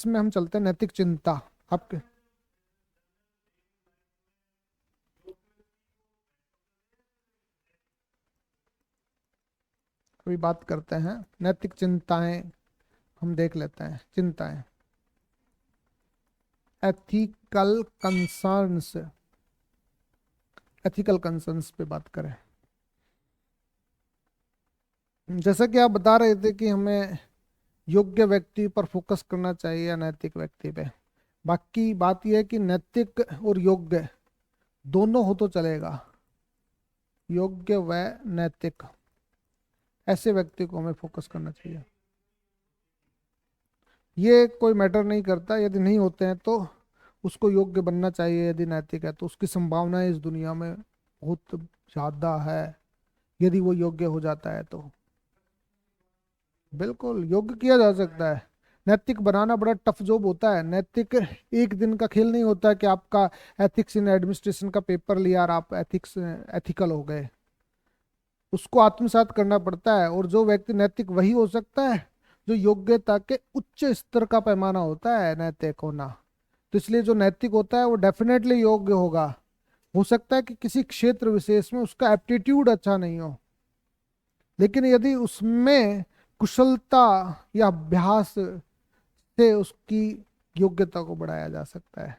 इसमें हम चलते हैं नैतिक चिंता। आपके अभी बात करते हैं नैतिक चिंताएं। हम देख लेते हैं चिंताएं, एथिकल कंसर्न्स। एथिकल कंसर्न्स पे बात करें, जैसा कि आप बता रहे थे कि हमें योग्य व्यक्ति पर फोकस करना चाहिए या नैतिक व्यक्ति पे। बाकी बात यह है कि नैतिक और योग्य दोनों हो तो चलेगा। योग्य व नैतिक, ऐसे व्यक्ति को हमें फोकस करना चाहिए। ये कोई मैटर नहीं करता, यदि नहीं होते हैं तो उसको योग्य बनना चाहिए। यदि नैतिक है तो उसकी संभावना इस दुनिया में बहुत ज्यादा है, यदि वो योग्य हो जाता है तो। बिल्कुल योग्य किया जा सकता है। नैतिक बनाना बड़ा टफ जॉब होता है। नैतिक एक दिन का खेल नहीं होता कि आपका एथिक्स इन एडमिनिस्ट्रेशन का पेपर लिया और आप एथिकल हो गए। उसको आत्मसात करना पड़ता है। और जो व्यक्ति नैतिक वही हो सकता है जो योग्यता के उच्च स्तर का पैमाना होता है नैतिक होना। तो इसलिए जो नैतिक होता है वो डेफिनेटली योग्य होगा। हो सकता है कि किसी क्षेत्र विशेष में उसका एप्टीट्यूड अच्छा नहीं हो, लेकिन यदि उसमें कुशलता या अभ्यास से उसकी योग्यता को बढ़ाया जा सकता है।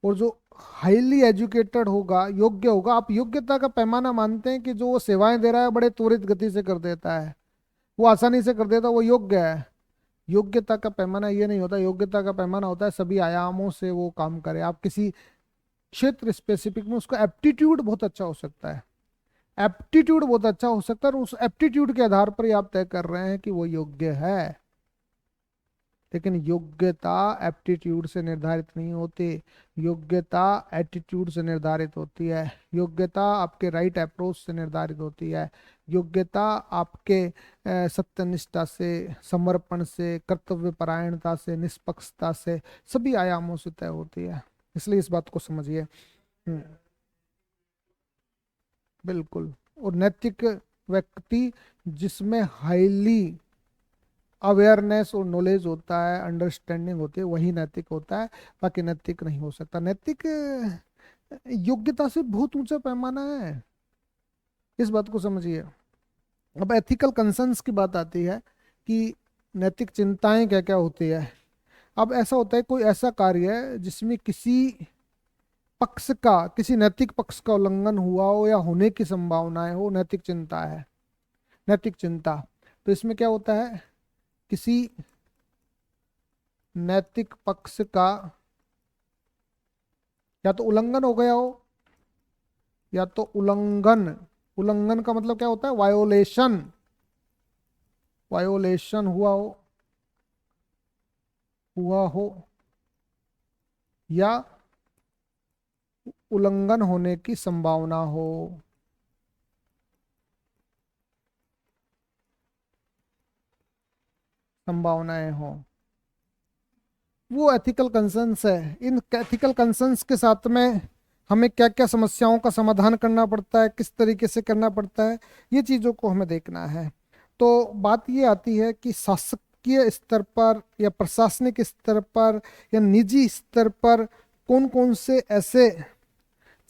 और जो हाईली एजुकेटेड होगा, योग्य होगा, आप योग्यता का पैमाना मानते हैं कि जो वो सेवाएं दे रहा है बड़े त्वरित गति से कर देता है, वो आसानी से कर देता है, वो योग्य है। योग्यता का पैमाना ये नहीं होता। योग्यता का पैमाना होता है सभी आयामों से वो काम करे। आप किसी क्षेत्र स्पेसिफिक में उसका एप्टीट्यूड बहुत अच्छा हो सकता है। एप्टीट्यूड बहुत अच्छा हो सकता है और उस एप्टीट्यूड के आधार पर ही आप तय कर रहे हैं कि वो योग्य है। लेकिन योग्यता एप्टीट्यूड से निर्धारित नहीं होती। योग्यता एटीट्यूड से निर्धारित होती है। योग्यता आपके राइट अप्रोच से निर्धारित होती है। योग्यता आपके सत्यनिष्ठा से, समर्पण से, कर्तव्यपरायणता से, निष्पक्षता से, सभी आयामों से तय होती है। इसलिए इस बात को समझिए। बिल्कुल। और नैतिक व्यक्ति जिसमें हाईली अवेयरनेस और नॉलेज होता है, अंडरस्टैंडिंग होती है, वही नैतिक होता है। बाकी नैतिक नहीं हो सकता। नैतिक योग्यता से बहुत ऊंचा पैमाना है। इस बात को समझिए। अब एथिकल कंसर्न्स की बात आती है कि नैतिक चिंताएं क्या क्या होती है। अब ऐसा होता है कोई ऐसा कार्य है जिसमें किसी पक्ष का, किसी नैतिक पक्ष का उल्लंघन हुआ हो या होने की संभावनाएं हो, नैतिक चिंता है। नैतिक चिंता। तो इसमें क्या होता है, किसी नैतिक पक्ष का या तो उल्लंघन हो गया हो, या तो उल्लंघन, उल्लंघन का मतलब क्या होता है, वायोलेशन, वायोलेशन हुआ हो या उल्लंघन होने की संभावना हो। संभावनाएं हो, वो एथिकल कंसर्न्स है। इन एथिकल कंसर्न्स के साथ में हमें क्या क्या समस्याओं का समाधान करना पड़ता है, किस तरीके से करना पड़ता है, ये चीज़ों को हमें देखना है। तो बात ये आती है कि शासकीय स्तर पर या प्रशासनिक स्तर पर या निजी स्तर पर कौन कौन से ऐसे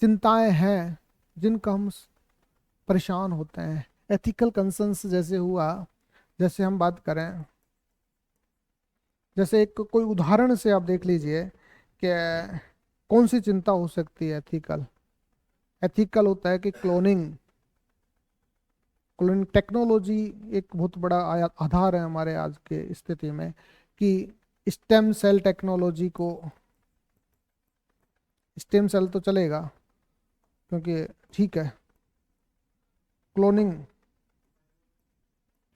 चिंताएं हैं जिनका हम परेशान होते हैं। एथिकल कंसर्न्स जैसे हुआ, जैसे हम बात करें, जैसे एक कोई उदाहरण से आप देख लीजिए कि कौन सी चिंता हो सकती है एथिकल। एथिकल होता है कि क्लोनिंग, क्लोनिंग टेक्नोलॉजी एक बहुत बड़ा आधार है हमारे आज के स्थिति में, कि स्टेम सेल टेक्नोलॉजी को, स्टेम सेल तो चलेगा क्योंकि ठीक है, क्लोनिंग,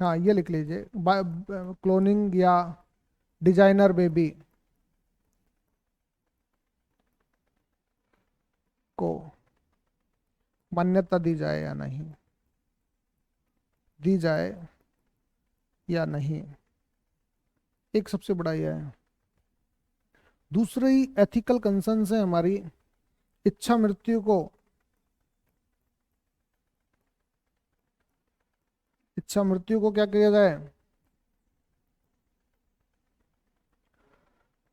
हाँ ये लिख लीजिए, क्लोनिंग या डिजाइनर बेबी को मान्यता दी जाए या नहीं, दी जाए या नहीं, एक सबसे बड़ा यह है। दूसरी एथिकल कंसर्न है हमारी, इच्छा मृत्यु को, इच्छा मृत्यु को क्या किया जाए,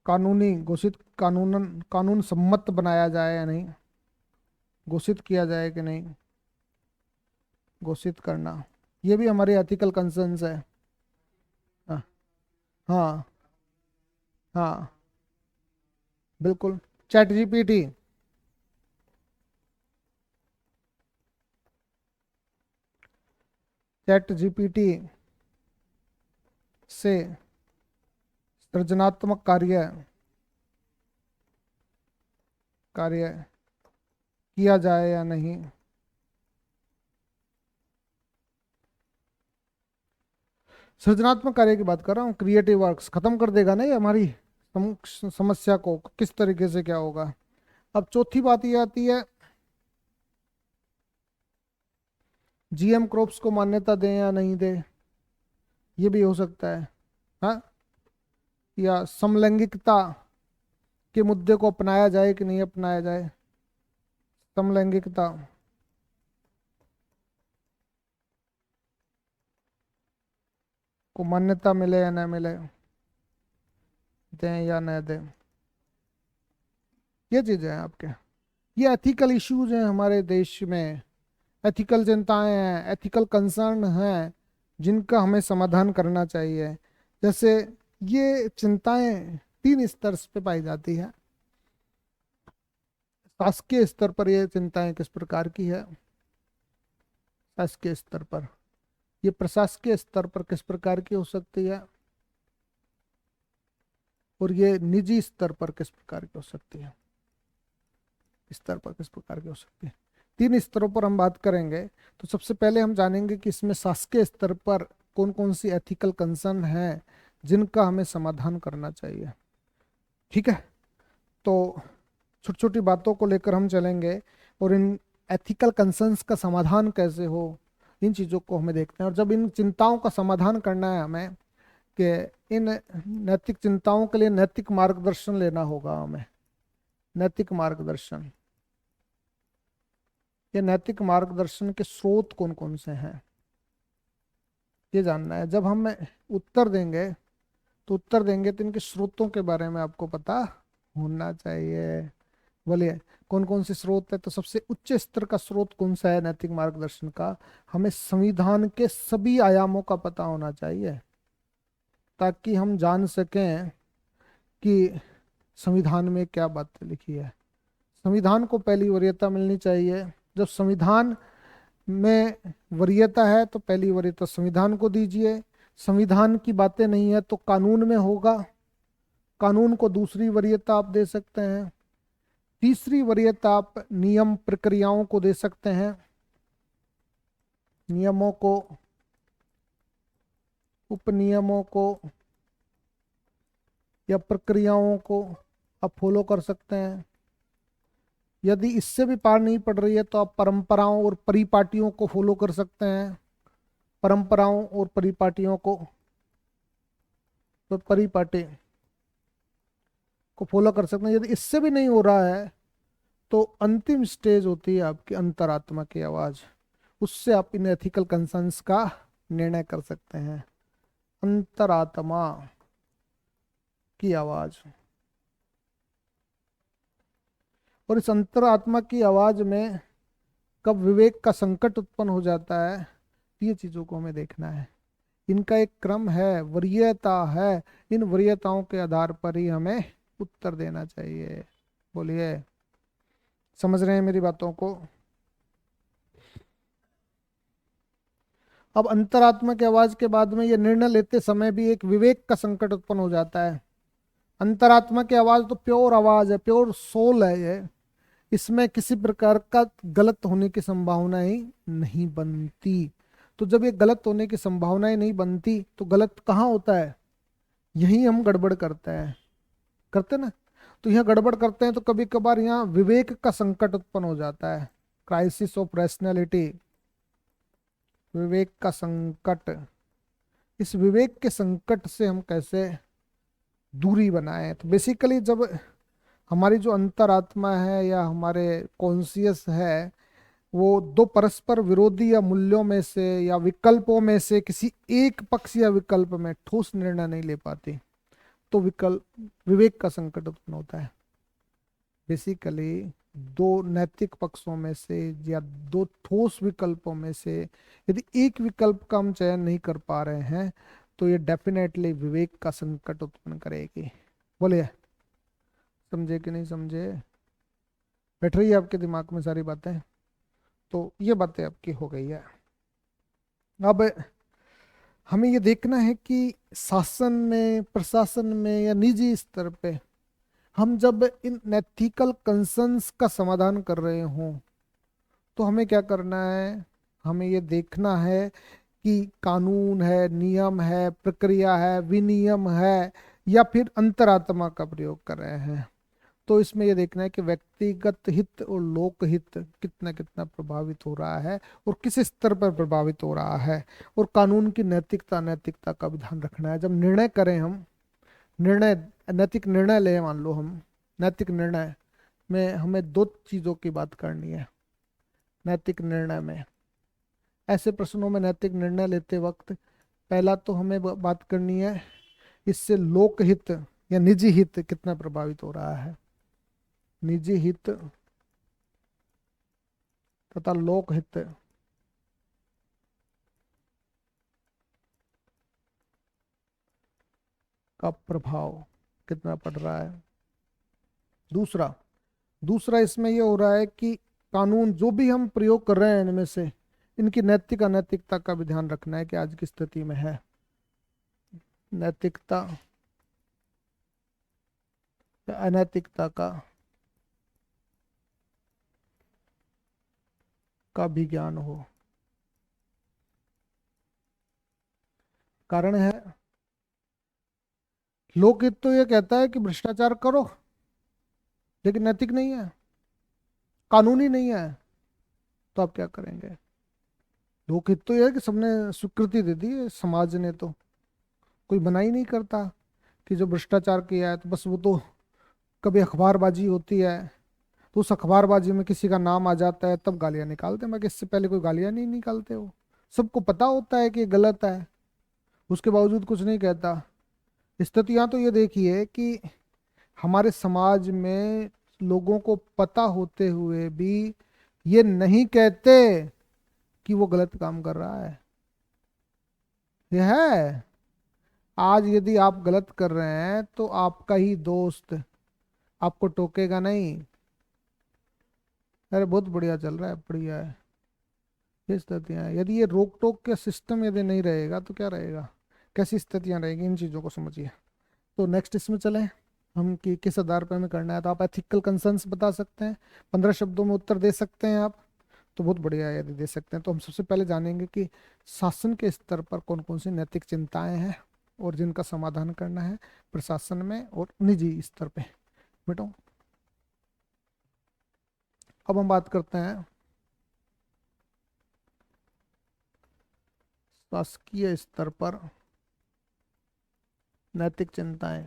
कानूनी घोषित, कानून सम्मत बनाया जाए या नहीं, घोषित किया जाए कि नहीं, घोषित करना, ये भी हमारे एथिकल कंसर्न्स है। हाँ हाँ हाँ, बिल्कुल। चैट जीपीटी, चैट जीपीटी से सृजनात्मक कार्य किया जाए या नहीं। सृजनात्मक कार्य की बात कर रहा हूँ, क्रिएटिव वर्क्स खत्म कर देगा ना ये हमारी समस्या को, किस तरीके से क्या होगा। अब चौथी बात ये आती है, जीएम क्रॉप्स को मान्यता दें या नहीं दें, ये भी हो सकता है। हाँ, या समलैंगिकता के मुद्दे को अपनाया जाए कि नहीं अपनाया जाए, समलैंगिकता, को मान्यता मिले या न मिले, दें या न दें, ये चीजें हैं आपके, ये एथिकल इश्यूज हैं हमारे देश में, एथिकल चिंताएं हैं, एथिकल कंसर्न हैं, जिनका हमें समाधान करना चाहिए। जैसे ये चिंताएं 3 स्तर पे पाई जाती है। शासकीय स्तर पर ये चिंताएं किस प्रकार की है, शासकीय स्तर पर, ये प्रशासकीय स्तर पर किस प्रकार की हो सकती है, और ये निजी स्तर पर किस प्रकार की हो सकती है, स्तर पर किस प्रकार की हो सकती है। 3 स्तरों पर हम बात करेंगे। तो सबसे पहले हम जानेंगे कि इसमें शासकीय स्तर पर कौन कौन सी एथिकल कंसर्न है जिनका हमें समाधान करना चाहिए। ठीक है, तो छोटी छोटी बातों को लेकर हम चलेंगे, और इन एथिकल कंसर्न्स का समाधान कैसे हो, इन चीज़ों को हमें देखते हैं। और जब इन चिंताओं का समाधान करना है हमें, कि इन नैतिक चिंताओं के लिए नैतिक मार्गदर्शन लेना होगा हमें, नैतिक मार्गदर्शन, ये नैतिक मार्गदर्शन के स्रोत कौन कौन से हैं, ये जानना है। जब हम उत्तर देंगे तो इनके स्रोतों के बारे में आपको पता होना चाहिए। बोलिए कौन कौन से स्रोत है। तो सबसे उच्च स्तर का स्रोत कौन सा है नैतिक मार्गदर्शन का, हमें संविधान के सभी आयामों का पता होना चाहिए, ताकि हम जान सकें कि संविधान में क्या बातें लिखी है। संविधान को पहली वरीयता मिलनी चाहिए। जब संविधान में वरीयता है तो पहली वरीयता संविधान को दीजिए। संविधान की बातें नहीं है तो कानून में होगा, कानून को दूसरी वरीयता आप दे सकते हैं। तीसरी वरीयता आप नियम प्रक्रियाओं को दे सकते हैं, नियमों को, उपनियमों को या प्रक्रियाओं को आप फॉलो कर सकते हैं। यदि इससे भी पार नहीं पड़ रही है तो आप परंपराओं और परिपाटियों को फॉलो कर सकते हैं, परंपराओं और परिपाटियों को, तो परिपाटी को फॉलो कर सकते हैं। यदि इससे भी नहीं हो रहा है तो अंतिम स्टेज होती है आपकी अंतरात्मा की आवाज, उससे आप इन एथिकल कंसर्न्स का निर्णय कर सकते हैं। अंतरात्मा की आवाज, और इस अंतरात्मा की आवाज में कब विवेक का संकट उत्पन्न हो जाता है, ये चीजों को हमें देखना है। इनका एक क्रम है, वरीयता है, इन वरीयताओं के आधार पर ही हमें उत्तर देना चाहिए। बोलिए समझ रहे हैं मेरी बातों को। अब अंतरात्मा की आवाज के बाद में ये निर्णय लेते समय भी एक विवेक का संकट उत्पन्न हो जाता है। अंतरात्मा की आवाज तो प्योर आवाज है, प्योर सोल है ये, इसमें किसी प्रकार का गलत होने की संभावना ही नहीं बनती। तो जब ये गलत होने की संभावनाएं नहीं बनती तो गलत कहाँ होता है, यही हम गड़बड़ करते हैं, करते ना। तो यहाँ गड़बड़ करते हैं तो कभी कभार यहाँ विवेक का संकट उत्पन्न हो जाता है, क्राइसिस ऑफ रैशनैलिटी, विवेक का संकट। इस विवेक के संकट से हम कैसे दूरी बनाएं। तो बेसिकली जब हमारी जो अंतरात्मा है या हमारे कॉन्शियस है, वो दो परस्पर विरोधी या मूल्यों में से या विकल्पों में से किसी एक पक्ष या विकल्प में ठोस निर्णय नहीं ले पाती, तो विकल्प विवेक का संकट उत्पन्न होता है। बेसिकली दो नैतिक पक्षों में से या दो ठोस विकल्पों में से यदि एक विकल्प का हम चयन नहीं कर पा रहे हैं तो ये डेफिनेटली विवेक का संकट उत्पन्न करेगी। बोलिए, समझे कि नहीं समझे? बैठ रही है आपके दिमाग में सारी बातें? तो ये बातें आपकी हो गई है। अब हमें ये देखना है कि शासन में, प्रशासन में या निजी स्तर पे हम जब इन नैतिकल कंसर्न्स का समाधान कर रहे हों तो हमें क्या करना है। हमें ये देखना है कि कानून है, नियम है, प्रक्रिया है, विनियम है, या फिर अंतरात्मा का प्रयोग कर रहे हैं। तो इसमें ये देखना है कि व्यक्तिगत हित और लोकहित कितना कितना प्रभावित हो रहा है और किस स्तर पर प्रभावित हो रहा है, और कानून की नैतिकता नैतिकता का भी ध्यान रखना है। जब निर्णय करें हम, निर्णय नैतिक निर्णय ले, मान लो हम नैतिक निर्णय में हमें दो चीज़ों की बात करनी है। नैतिक निर्णय में, ऐसे प्रश्नों में नैतिक निर्णय लेते वक्त पहला तो हमें बात करनी है इससे लोकहित या निजी हित कितना प्रभावित हो रहा है। निजी हित तथा लोकहित का प्रभाव कितना पड़ रहा है। दूसरा दूसरा इसमें यह हो रहा है कि कानून जो भी हम प्रयोग कर रहे हैं इनमें से इनकी नैतिक अनैतिकता का भी ध्यान रखना है कि आज की स्थिति में है। नैतिकता या अनैतिकता का भी ज्ञान हो। कारण है, लोकहित तो ये कहता है कि भ्रष्टाचार करो, लेकिन नैतिक नहीं है, कानूनी नहीं है, तो आप क्या करेंगे? लोकहित तो ये है कि सबने स्वीकृति दे दी है, समाज ने, तो कोई मना ही नहीं करता कि जो भ्रष्टाचार किया है तो बस वो तो कभी अखबारबाजी होती है तो उस अखबारबाजी में किसी का नाम आ जाता है तब गालियां निकालते हैं, बाकी इससे पहले कोई गालियां नहीं निकालते। वो सबको पता होता है कि ये गलत है, उसके बावजूद कुछ नहीं कहता। स्थितियां तो ये देखिए कि हमारे समाज में लोगों को पता होते हुए भी ये नहीं कहते कि वो गलत काम कर रहा है। यह है, आज यदि आप गलत कर रहे हैं तो आपका ही दोस्त आपको टोकेगा नहीं, अरे बहुत बढ़िया चल रहा है, बढ़िया है। ये स्थितियां हैं। यदि ये रोक टोक का सिस्टम यदि नहीं रहेगा तो क्या रहेगा, कैसी स्थितियां रहेंगी, इन चीज़ों को समझिए। तो नेक्स्ट इसमें चले हम कि किस आधार पर हमें करना है। तो आप एथिकल कंसर्न्स बता सकते हैं, 15 शब्दों में उत्तर दे सकते हैं आप, तो बहुत बढ़िया है। यदि दे सकते हैं तो हम सबसे पहले जानेंगे कि शासन के स्तर पर कौन कौन सी नैतिक चिंताएं हैं और जिनका समाधान करना है प्रशासन में और निजी स्तर पे। बेटो, अब हम बात करते हैं शासकीय स्तर पर नैतिक चिंताएं।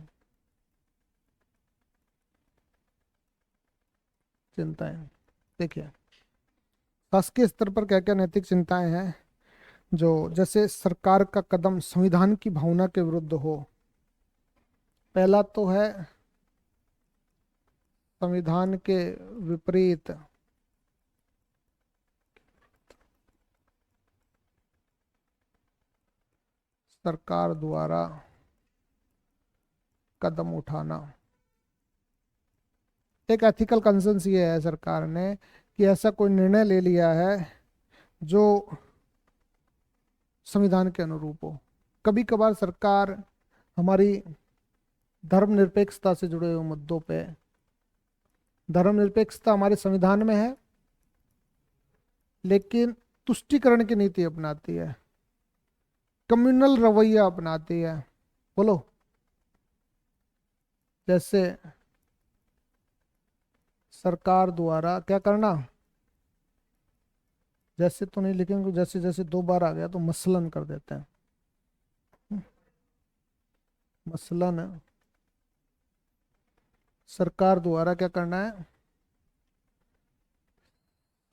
चिंताएं देखिए, शासकीय स्तर पर क्या क्या नैतिक चिंताएं हैं। जो जैसे सरकार का कदम संविधान की भावना के विरुद्ध हो। पहला तो है संविधान के विपरीत सरकार द्वारा कदम उठाना। एक एथिकल कंसर्न्स ये है सरकार ने कि ऐसा कोई निर्णय ले लिया है जो संविधान के अनुरूप हो। कभी कभार सरकार हमारी धर्मनिरपेक्षता से जुड़े हुए मुद्दों पे, धर्मनिरपेक्षता हमारे संविधान में है लेकिन तुष्टीकरण की नीति अपनाती है, कम्युनल रवैया अपनाती है। बोलो, जैसे सरकार द्वारा क्या करना, जैसे तो नहीं लिखेंगे, जैसे जैसे दो बार आ गया तो मसलन कर देते हैं। मसलन सरकार द्वारा क्या करना है,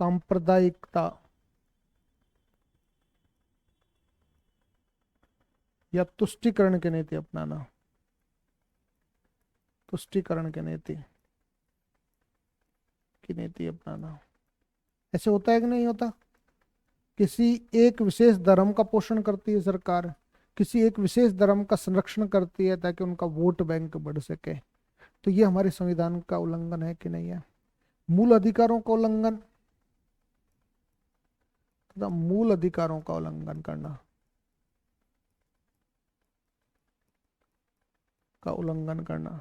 सांप्रदायिकता या तुष्टीकरण की नीति अपनाना। तुष्टीकरण की नीति अपनाना। ऐसे होता है कि नहीं होता? किसी एक विशेष धर्म का पोषण करती है सरकार, किसी एक विशेष धर्म का संरक्षण करती है ताकि उनका वोट बैंक बढ़ सके। तो ये हमारे संविधान का उल्लंघन है कि नहीं है? मूल अधिकारों का उल्लंघन तथा मूल अधिकारों का उल्लंघन करना।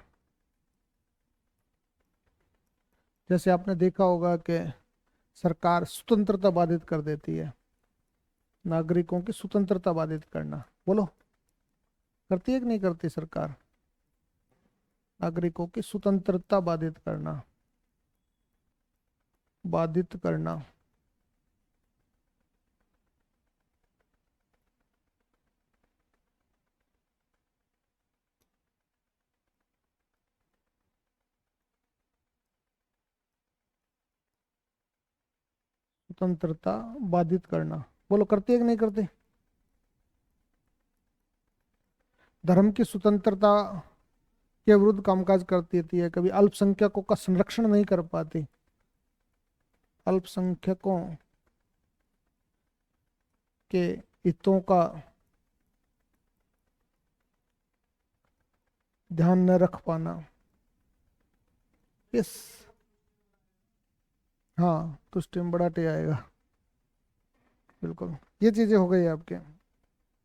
जैसे आपने देखा होगा कि सरकार स्वतंत्रता बाधित कर देती है, नागरिकों की स्वतंत्रता बाधित करना। बोलो, करती है कि नहीं करती सरकार? नागरिकों की स्वतंत्रता बाधित करना। स्वतंत्रता बाधित करना। बोलो, करती है कि नहीं करती? धर्म की स्वतंत्रता के विरुद्ध कामकाज करती रहती है, कभी अल्पसंख्यकों का संरक्षण नहीं कर पाती, अल्पसंख्यकों के हितों का ध्यान न रख पाना। यस, हाँ, तो स्टेम बड़ा टे आएगा। बिल्कुल, ये चीजें हो गई आपके।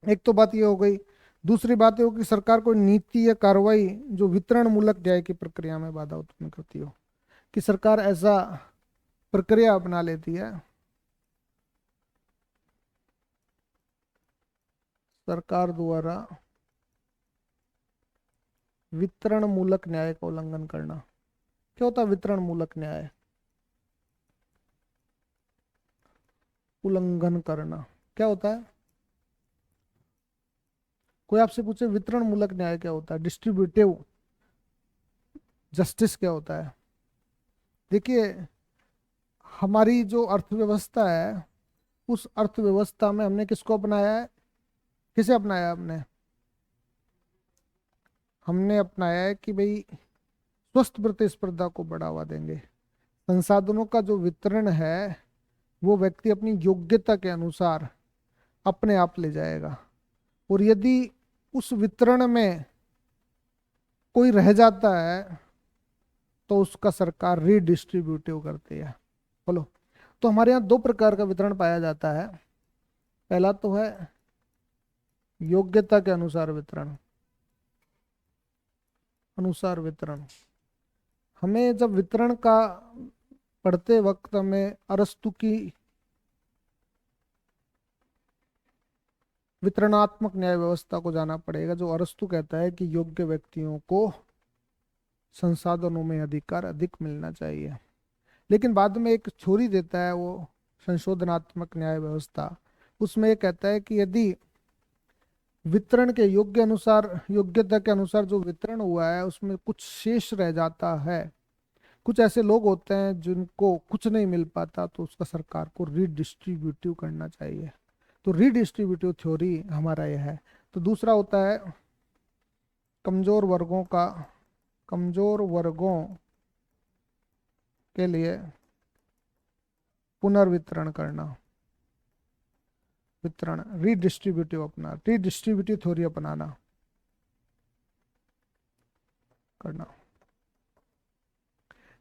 एक तो बात ये हो गई। दूसरी बात ये हो कि सरकार कोई नीति या कार्रवाई जो वितरण मूलक न्याय की प्रक्रिया में बाधा उत्पन्न करती हो, कि सरकार ऐसा प्रक्रिया अपना लेती है, सरकार द्वारा वितरण मूलक न्याय का उल्लंघन करना। क्या होता है वितरण मूलक न्याय? उल्लंघन करना क्या होता है? कोई आपसे पूछे वितरण मूलक न्याय क्या होता है, डिस्ट्रीब्यूटिव जस्टिस क्या होता है? देखिए, हमारी जो अर्थव्यवस्था है, उस अर्थव्यवस्था में हमने किसको अपनाया है? किसे अपनाया हमने अपनाया है कि भाई स्वस्थ प्रतिस्पर्धा को बढ़ावा देंगे। संसाधनों का जो वितरण है वो व्यक्ति अपनी योग्यता के अनुसार अपने आप ले जाएगा, और यदि उस वितरण में कोई रह जाता है तो उसका सरकार रीडिस्ट्रीब्यूटिव करती है। बोलो, तो हमारे यहाँ दो प्रकार का वितरण पाया जाता है। पहला तो है योग्यता के अनुसार वितरण। हमें जब वितरण का पढ़ते वक्त हमें अरस्तु की वितरणात्मक न्याय व्यवस्था को जाना पड़ेगा, जो अरस्तु कहता है कि योग्य व्यक्तियों को संसाधनों में अधिकार अधिक मिलना चाहिए। लेकिन बाद में एक थ्योरी देता है वो संशोधनात्मक न्याय व्यवस्था, उसमें ये कहता है कि यदि वितरण के योग्यता के अनुसार जो वितरण हुआ है उसमें कुछ शेष रह जाता है, कुछ ऐसे लोग होते हैं जिनको कुछ नहीं मिल पाता, तो उसका सरकार को रीडिस्ट्रीब्यूटिव करना चाहिए। तो रीडिस्ट्रीब्यूटिव थ्योरी हमारा यह है। तो दूसरा होता है कमजोर वर्गों के लिए पुनर्वितरण करना, रीडिस्ट्रीब्यूटिव थ्योरी अपनाना करना।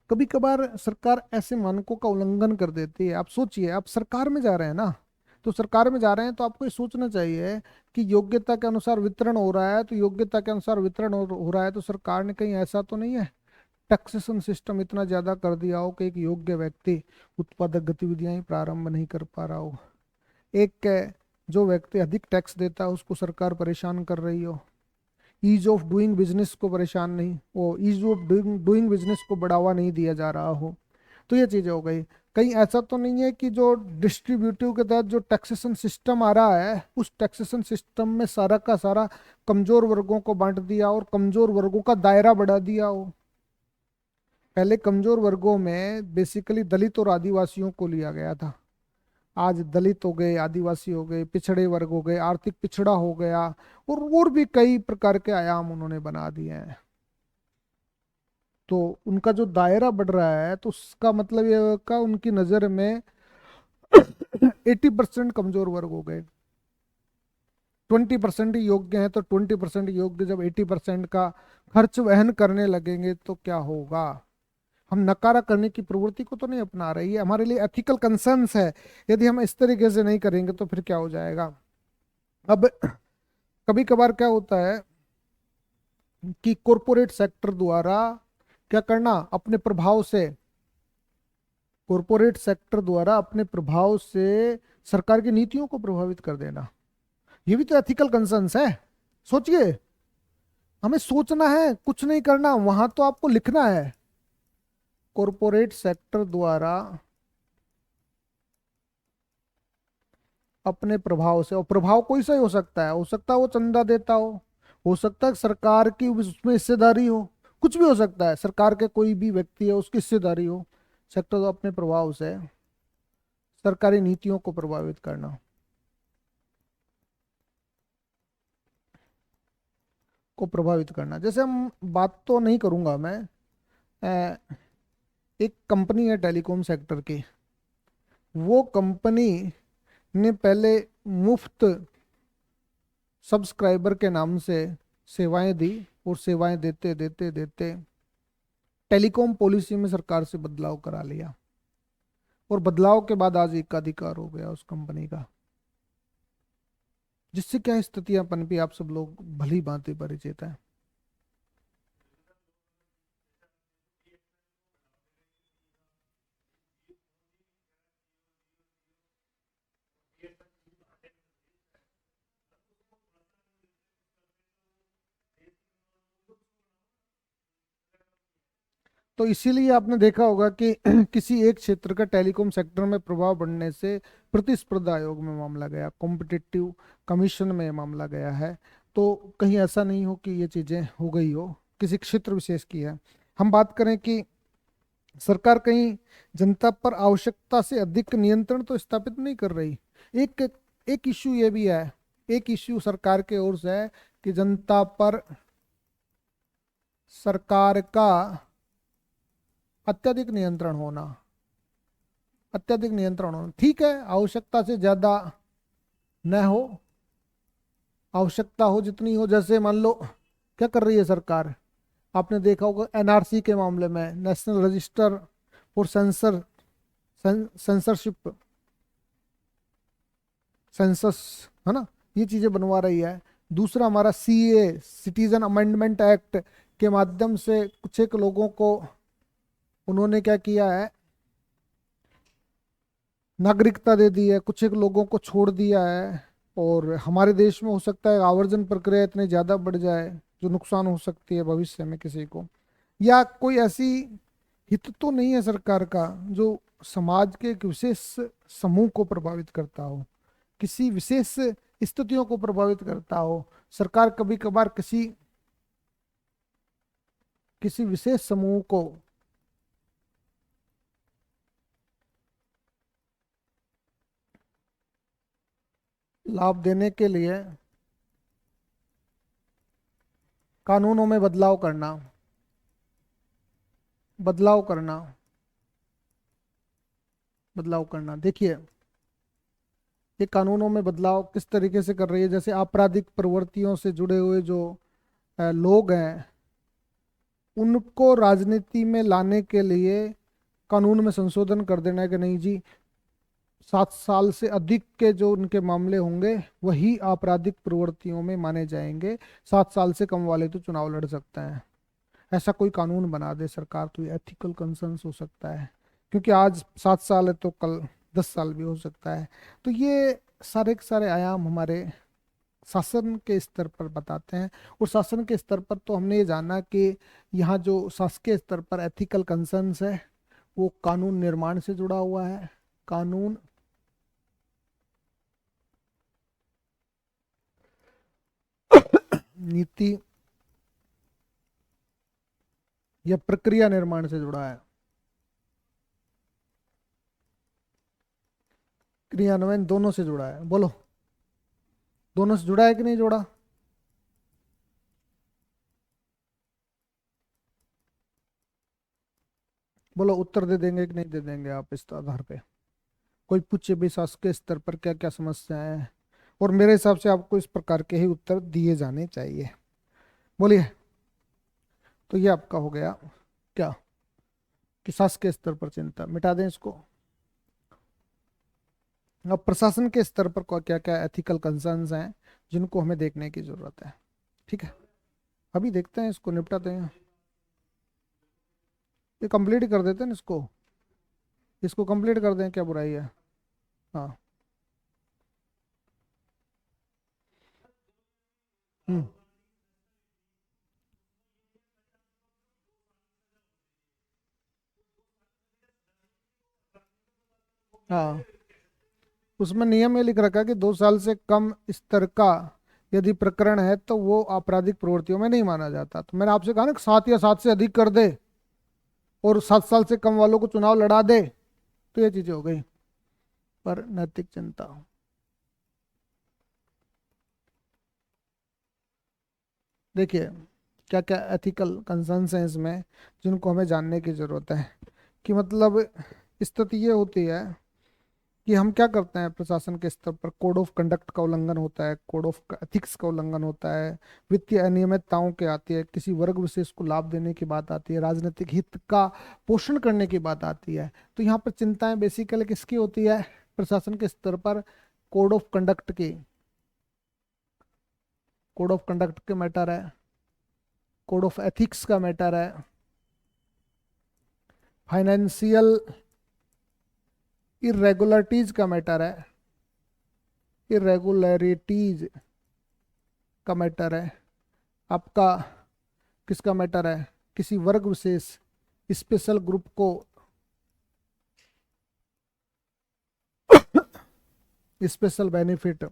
कभी कभार सरकार ऐसे मानकों का उल्लंघन कर देती है। आप सोचिए, आप सरकार में जा रहे हैं ना, तो सरकार में जा रहे हैं तो आपको ये सोचना चाहिए कि योग्यता के अनुसार वितरण हो रहा है, तो योग्यता के अनुसार वितरण हो रहा है तो सरकार ने कहीं ऐसा तो नहीं है टैक्सेशन सिस्टम इतना ज्यादा कर दिया हो कि एक योग्य व्यक्ति उत्पादक गतिविधियां ही प्रारंभ नहीं कर पा रहा हो, एक जो व्यक्ति अधिक टैक्स देता है उसको सरकार परेशान कर रही हो, ईज ऑफ डूइंग बिजनेस को परेशान नहीं, वो ईज ऑफ डूइंग बिजनेस को बढ़ावा नहीं दिया जा रहा हो। तो ये चीजें हो गई। कहीं ऐसा तो नहीं है कि जो डिस्ट्रीब्यूटिव के तहत जो टैक्सेशन सिस्टम आ रहा है उस टैक्सेशन सिस्टम में सारा का सारा कमजोर वर्गों को बांट दिया और कमजोर वर्गों का दायरा बढ़ा दिया हो। पहले कमजोर वर्गों में बेसिकली दलित और आदिवासियों को लिया गया था, आज दलित हो गए, आदिवासी हो गए, पिछड़े वर्ग हो गए, आर्थिक पिछड़ा हो गया, और भी कई प्रकार के आयाम उन्होंने बना दिए हैं। तो उनका जो दायरा बढ़ रहा है, तो उसका मतलब ये होगा उनकी नज़र में 80% कमजोर वर्ग हो गए। 20% ही योग्य है, तो 20% योग्य जब 80% का खर्च वहन करने लगेंगे तो क्या होगा। हम नकारा करने की प्रवृत्ति को तो नहीं अपना रहे, ये हमारे लिए एथिकल कंसर्न्स है। यदि हम इस तरीके से नहीं करेंगे तो फिर क्या हो जाएगा। अब कभी कभार क्या होता है कि कॉरपोरेट सेक्टर द्वारा क्या करना, अपने प्रभाव से, कॉरपोरेट सेक्टर द्वारा अपने प्रभाव से सरकार की नीतियों को प्रभावित कर देना, ये भी तो एथिकल कंसर्न्स है। सोचिए, हमें सोचना है, कुछ नहीं करना, वहां तो आपको लिखना है। कॉरपोरेट सेक्टर द्वारा अपने प्रभाव से, और प्रभाव कोई सा ही हो सकता है वो चंदा देता हो सकता है सरकार की उसमें हिस्सेदारी हो, कुछ भी हो सकता है, सरकार के कोई भी व्यक्ति है उसकी हिस्सेदारी हो। सेक्टर तो अपने प्रभाव से सरकारी नीतियों को प्रभावित करना, जैसे हम बात तो नहीं करूंगा मैं, अ, एक कंपनी है टेलीकॉम सेक्टर की, वो कंपनी ने पहले मुफ्त सब्सक्राइबर के नाम से सेवाएं दी, और सेवाएं देते देते देते टेलीकॉम पॉलिसी में सरकार से बदलाव करा लिया, और बदलाव के बाद आज एकाधिकार हो गया उस कंपनी का, जिससे क्या स्थितियां पनपी आप सब लोग भली भांति परिचित है। तो इसीलिए आपने देखा होगा कि किसी एक क्षेत्र का टेलीकॉम सेक्टर में प्रभाव बढ़ने से प्रतिस्पर्धा आयोग में मामला गया, कॉम्पिटिटिव कमीशन में मामला गया है। तो कहीं ऐसा नहीं हो कि ये चीजें हो गई हो, किसी क्षेत्र विशेष की है। हम बात करें कि सरकार कहीं जनता पर आवश्यकता से अधिक नियंत्रण तो स्थापित नहीं कर रही। एक एक इश्यू ये भी है, एक इश्यू सरकार के ओर से है कि जनता पर सरकार का अत्यधिक नियंत्रण होना, अत्यधिक नियंत्रण होना। ठीक है, आवश्यकता से ज्यादा न हो, आवश्यकता हो जितनी हो। जैसे मान लो क्या कर रही है सरकार, आपने देखा होगा एनआरसी के मामले में, national register for censorship, census, है ना, ये चीजें बनवा रही है। दूसरा हमारा सीए, सिटीजन अमेंडमेंट एक्ट के माध्यम से कुछ एक लोगों को उन्होंने क्या किया है, नागरिकता दे दी है, कुछ एक लोगों को छोड़ दिया है। और हमारे देश में हो सकता है आवर्जन प्रक्रिया इतनी ज्यादा बढ़ जाए जो नुकसान हो सकती है भविष्य में किसी को, या कोई ऐसी हित तो नहीं है सरकार का जो समाज के एक विशेष समूह को प्रभावित करता हो, किसी विशेष स्थितियों को प्रभावित करता हो। सरकार कभी कभार किसी किसी विशेष समूह को लाभ देने के लिए कानूनों में बदलाव करना बदलाव करना। देखिए, ये कानूनों में बदलाव किस तरीके से कर रही है, जैसे आपराधिक प्रवृत्तियों से जुड़े हुए जो लोग हैं, उनको राजनीति में लाने के लिए कानून में संशोधन कर देना है कि नहीं जी, 7 साल से अधिक के जो उनके मामले होंगे वही आपराधिक प्रवृत्तियों में माने जाएंगे, 7 साल से कम वाले तो चुनाव लड़ सकते हैं। ऐसा कोई कानून बना दे सरकार तो ये एथिकल कंसर्न्स हो सकता है, क्योंकि आज 7 साल है तो कल 10 साल भी हो सकता है। तो ये सारे के सारे आयाम हमारे शासन के स्तर पर बताते हैं। और शासन के स्तर पर तो हमने ये जाना कि यहाँ जो शासकीय स्तर पर एथिकल कंसर्न्स है वो कानून निर्माण से जुड़ा हुआ है। कानून नीति या प्रक्रिया निर्माण से जुड़ा है, क्रियान्वयन दोनों से जुड़ा है। बोलो, दोनों से जुड़ा है कि नहीं जुड़ा। बोलो उत्तर दे देंगे कि नहीं दे देंगे आप इस आधार पे? कोई पूछे भी शासकीय स्तर पर क्या क्या समस्याएं हैं, और मेरे हिसाब से आपको इस प्रकार के ही उत्तर दिए जाने चाहिए। बोलिए। तो ये आपका हो गया क्या, कि शासकीय स्तर पर चिंता, मिटा दें इसको। अब प्रशासन के स्तर पर क्या क्या एथिकल कंसर्न्स हैं जिनको हमें देखने की जरूरत है। ठीक है, अभी देखते हैं, इसको निपटाते हैं। ये कंप्लीट कर देते हैं ना इसको, इसको कंप्लीट कर दें, क्या बुराई है? हाँ। हम्म। हाँ, उसमें नियम ये लिख रखा है कि 2 साल से कम स्तर का यदि प्रकरण है तो वो आपराधिक प्रवृत्तियों में नहीं माना जाता। तो मैंने आपसे कहा ना कि 7 या 7 से अधिक कर दे और 7 साल से कम वालों को चुनाव लड़ा दे, तो ये चीजें हो गई। पर नैतिक चिंता, देखिए क्या क्या एथिकल कंसर्न्स हैं इसमें जिनको हमें जानने की जरूरत है। कि मतलब स्थिति ये होती है कि हम क्या करते हैं प्रशासन के स्तर पर, कोड ऑफ कंडक्ट का उल्लंघन होता है, कोड ऑफ एथिक्स का उल्लंघन होता है, वित्तीय अनियमितताओं के आती है, किसी वर्ग विशेष को लाभ देने की बात आती है, राजनीतिक हित का पोषण करने की बात आती है। तो यहाँ पर चिंताएं बेसिकली किसकी होती है? प्रशासन के स्तर पर कोड ऑफ कंडक्ट की, कोड ऑफ कंडक्ट के मैटर है, कोड ऑफ एथिक्स का मैटर है, फाइनेंशियल इरेगुलरिटीज का मैटर है, इरेगुलरिटीज का मैटर है आपका, किसका मैटर है? किसी वर्ग विशेष, स्पेशल ग्रुप को special benefit,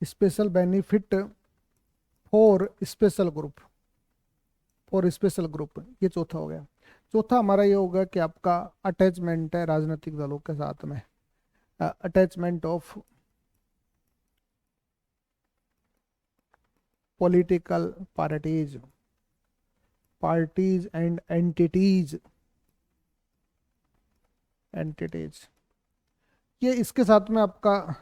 special benefit for special group, for special group, ये चौथा हो गया। चौथा हमारा ये होगा कि आपका अटैचमेंट है राजनीतिक दलों के साथ में, attachment of political parties, parties and entities, entities, ये इसके साथ में आपका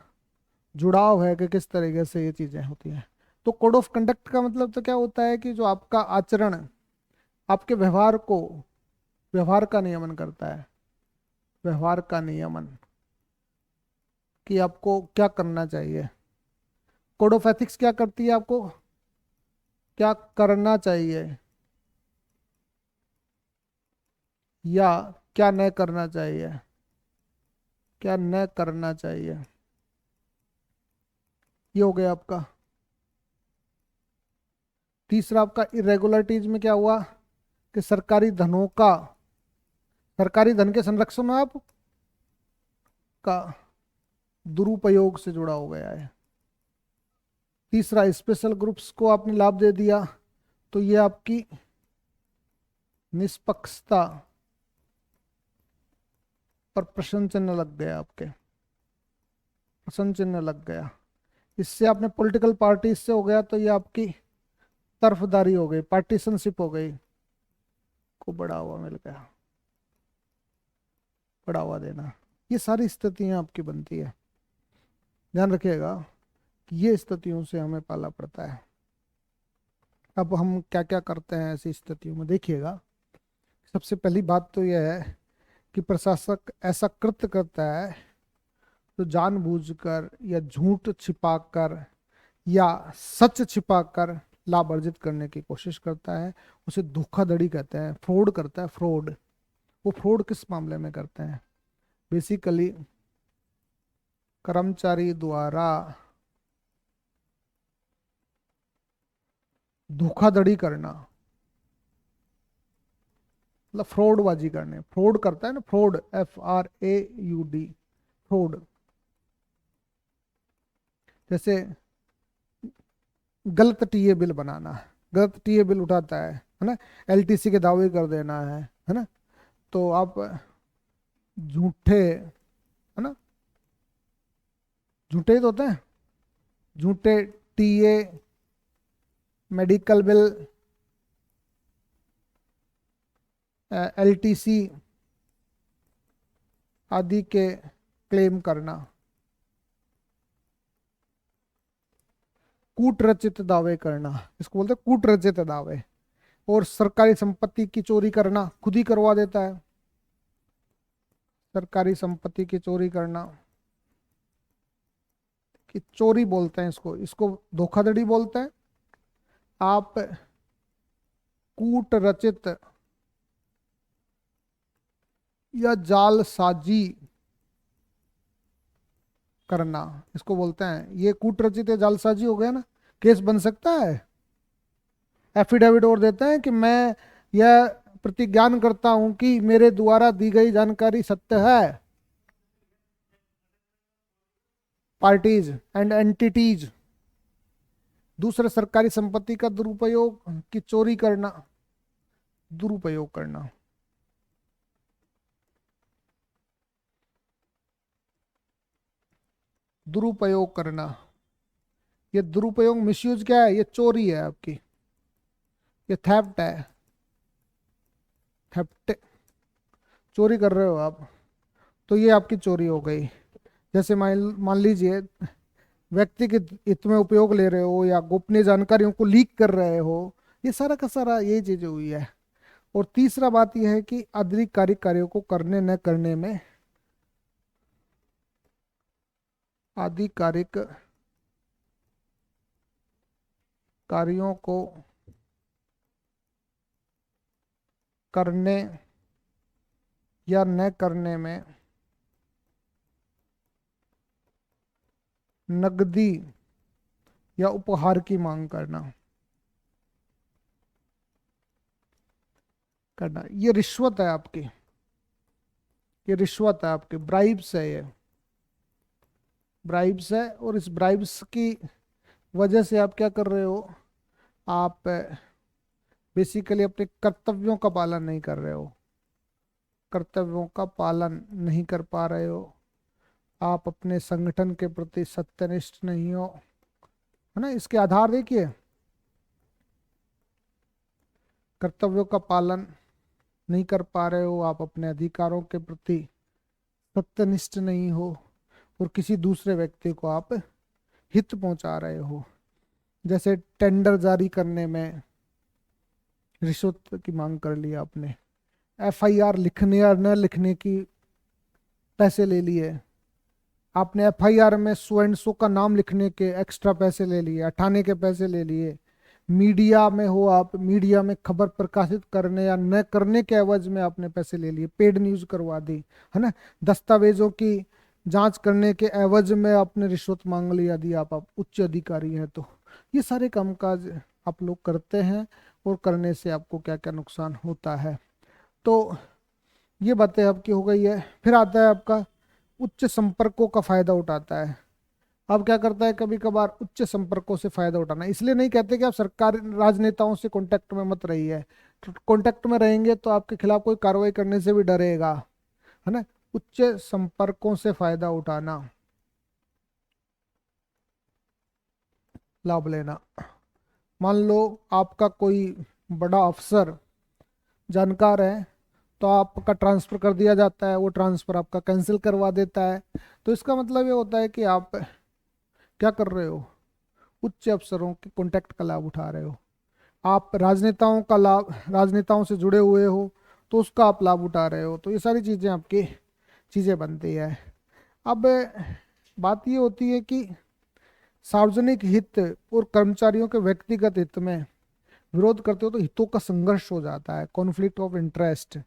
जुड़ाव है कि किस तरीके से ये चीजें होती हैं। तो कोड ऑफ कंडक्ट का मतलब तो क्या होता है कि जो आपका आचरण, आपके व्यवहार को, व्यवहार का नियमन करता है, व्यवहार का नियमन, कि आपको क्या करना चाहिए। कोड ऑफ एथिक्स क्या करती है? आपको क्या करना चाहिए या क्या न करना चाहिए, क्या न करना चाहिए, ये हो गया आपका। तीसरा आपका इरेगुलरिटीज में क्या हुआ कि सरकारी धनों का, सरकारी धन के संरक्षण में आप का दुरुपयोग से जुड़ा हो गया है। तीसरा, स्पेशल ग्रुप्स को आपने लाभ दे दिया, तो ये आपकी निष्पक्षता पर प्रश्न चिन्ह लग गया, आपके प्रश्न चिन्ह लग गया। इससे आपने पॉलिटिकल पार्टी से हो गया, तो ये आपकी तरफदारी हो गई, पार्टीशनशिप हो गई, को बढ़ावा मिल गया, बढ़ावा देना। ये सारी स्थितियां आपकी बनती है, ध्यान रखिएगा कि ये स्थितियों से हमें पाला पड़ता है। अब हम क्या क्या करते हैं ऐसी स्थितियों में, देखिएगा। सबसे पहली बात तो यह है कि प्रशासक ऐसा कृत्य करता है तो जानबूझकर या झूठ छिपाकर या सच छिपाकर लाभ अर्जित करने की कोशिश करता है। उसे धोखाधड़ी कहते हैं, फ्रॉड करता है, फ्रॉड। वो फ्रॉड किस मामले में करते हैं? बेसिकली कर्मचारी द्वारा धोखाधड़ी करना, मतलब फ्रॉडबाजी करने, फ्रॉड करता है ना, फ्रॉड, FRAUD, फ्रॉड। जैसे गलत टीए बिल बनाना, गलत टीए बिल उठाता है ना, LTC के दावे कर देना है ना। तो आप झूठे, है ना, झूठे ही तो होते हैं, झूठे टीए, मेडिकल बिल, एलटीसी आदि के क्लेम करना। कूट रचित दावे करना, इसको बोलते हैं कूट रचित दावे। और सरकारी संपत्ति की चोरी करना, खुद ही करवा देता है। सरकारी संपत्ति की चोरी करना, कि चोरी बोलते हैं इसको, इसको धोखाधड़ी बोलते हैं। आप कूट रचित या जालसाजी करना, इसको बोलते हैं। ये कूट रचित या जालसाजी हो गया ना, केस बन सकता है। एफिडेविट और देते हैं कि मैं यह प्रतिज्ञान करता हूं कि मेरे द्वारा दी गई जानकारी सत्य है। पार्टीज एंड एंटिटीज, दूसरे सरकारी संपत्ति का दुरुपयोग की चोरी करना, दुरुपयोग करना। दुरुपयोग करना, ये दुरुपयोग मिसयूज क्या है, ये चोरी है आपकी, ये थेफ्ट है। थेफ्ट, चोरी कर रहे हो आप, तो ये आपकी चोरी हो गई। जैसे मान लीजिए व्यक्ति के हित में उपयोग ले रहे हो या गोपनीय जानकारियों को लीक कर रहे हो, ये सारा का सारा ये चीजें हुई है। और तीसरा बात यह है कि आधिकारिक कार्यों को करने न करने में, आधिकारिक कार्यों को करने या न करने में नकदी या उपहार की मांग करना, ये रिश्वत है आपकी, ये रिश्वत है आपकी, ब्राइब्स है ये, ब्राइब्स है। और इस ब्राइब्स की वजह से आप क्या कर रहे हो, आप बेसिकली अपने कर्तव्यों का पालन नहीं कर रहे हो, कर्तव्यों का पालन नहीं कर पा रहे हो, आप अपने संगठन के प्रति सत्यनिष्ठ नहीं हो, है ना। इसके आधार देखिए, कर्तव्यों का पालन नहीं कर पा रहे हो, आप अपने अधिकारों के प्रति सत्यनिष्ठ नहीं हो, और किसी दूसरे व्यक्ति को आप हित पहुंचा रहे हो। जैसे टेंडर जारी करने में रिश्वत की मांग कर ली आपने, एफआईआर लिखने या न लिखने की पैसे ले लिए, आपने एफआईआर में सो एंड सो का नाम लिखने के एक्स्ट्रा पैसे ले लिए, हटाने के पैसे ले लिए। मीडिया में हो आप, मीडिया में खबर प्रकाशित करने या न करने के एवज में आपने पैसे ले लिए, पेड न्यूज करवा दी, है ना। दस्तावेजों की जांच करने के एवज में आपने रिश्वत मांग ली, यदि आप उच्च अधिकारी हैं तो। ये सारे कामकाज आप लोग करते हैं, और करने से आपको क्या क्या नुकसान होता है। तो ये बातें आपकी हो गई है। फिर आता है आपका उच्च संपर्कों का फायदा उठाता है। अब क्या करता है, कभी कभार उच्च संपर्कों से फायदा उठाना, इसलिए नहीं कहते कि आप सरकार राजनेताओं से कांटेक्ट में मत रहिए, कांटेक्ट में रहेंगे तो आपके खिलाफ कोई कार्रवाई करने से भी डरेगा, है ना। उच्च संपर्कों से फायदा उठाना, लाभ लेना। मान लो आपका कोई बड़ा अफसर जानकार है, तो आपका ट्रांसफर कर दिया जाता है, वो ट्रांसफर आपका कैंसिल करवा देता है। तो इसका मतलब ये होता है कि आप क्या कर रहे हो, उच्च अफसरों के कॉन्टैक्ट का लाभ उठा रहे हो। आप राजनेताओं का लाभ, राजनेताओं से जुड़े हुए हो तो उसका आप लाभ उठा रहे हो। तो ये सारी चीज़ें आपकी चीज़ें बनती है। अब बात ये होती है कि सार्वजनिक हित और कर्मचारियों के व्यक्तिगत हित में विरोध करते हो तो हितों का संघर्ष हो जाता है, कॉन्फ्लिक्ट ऑफ इंटरेस्ट।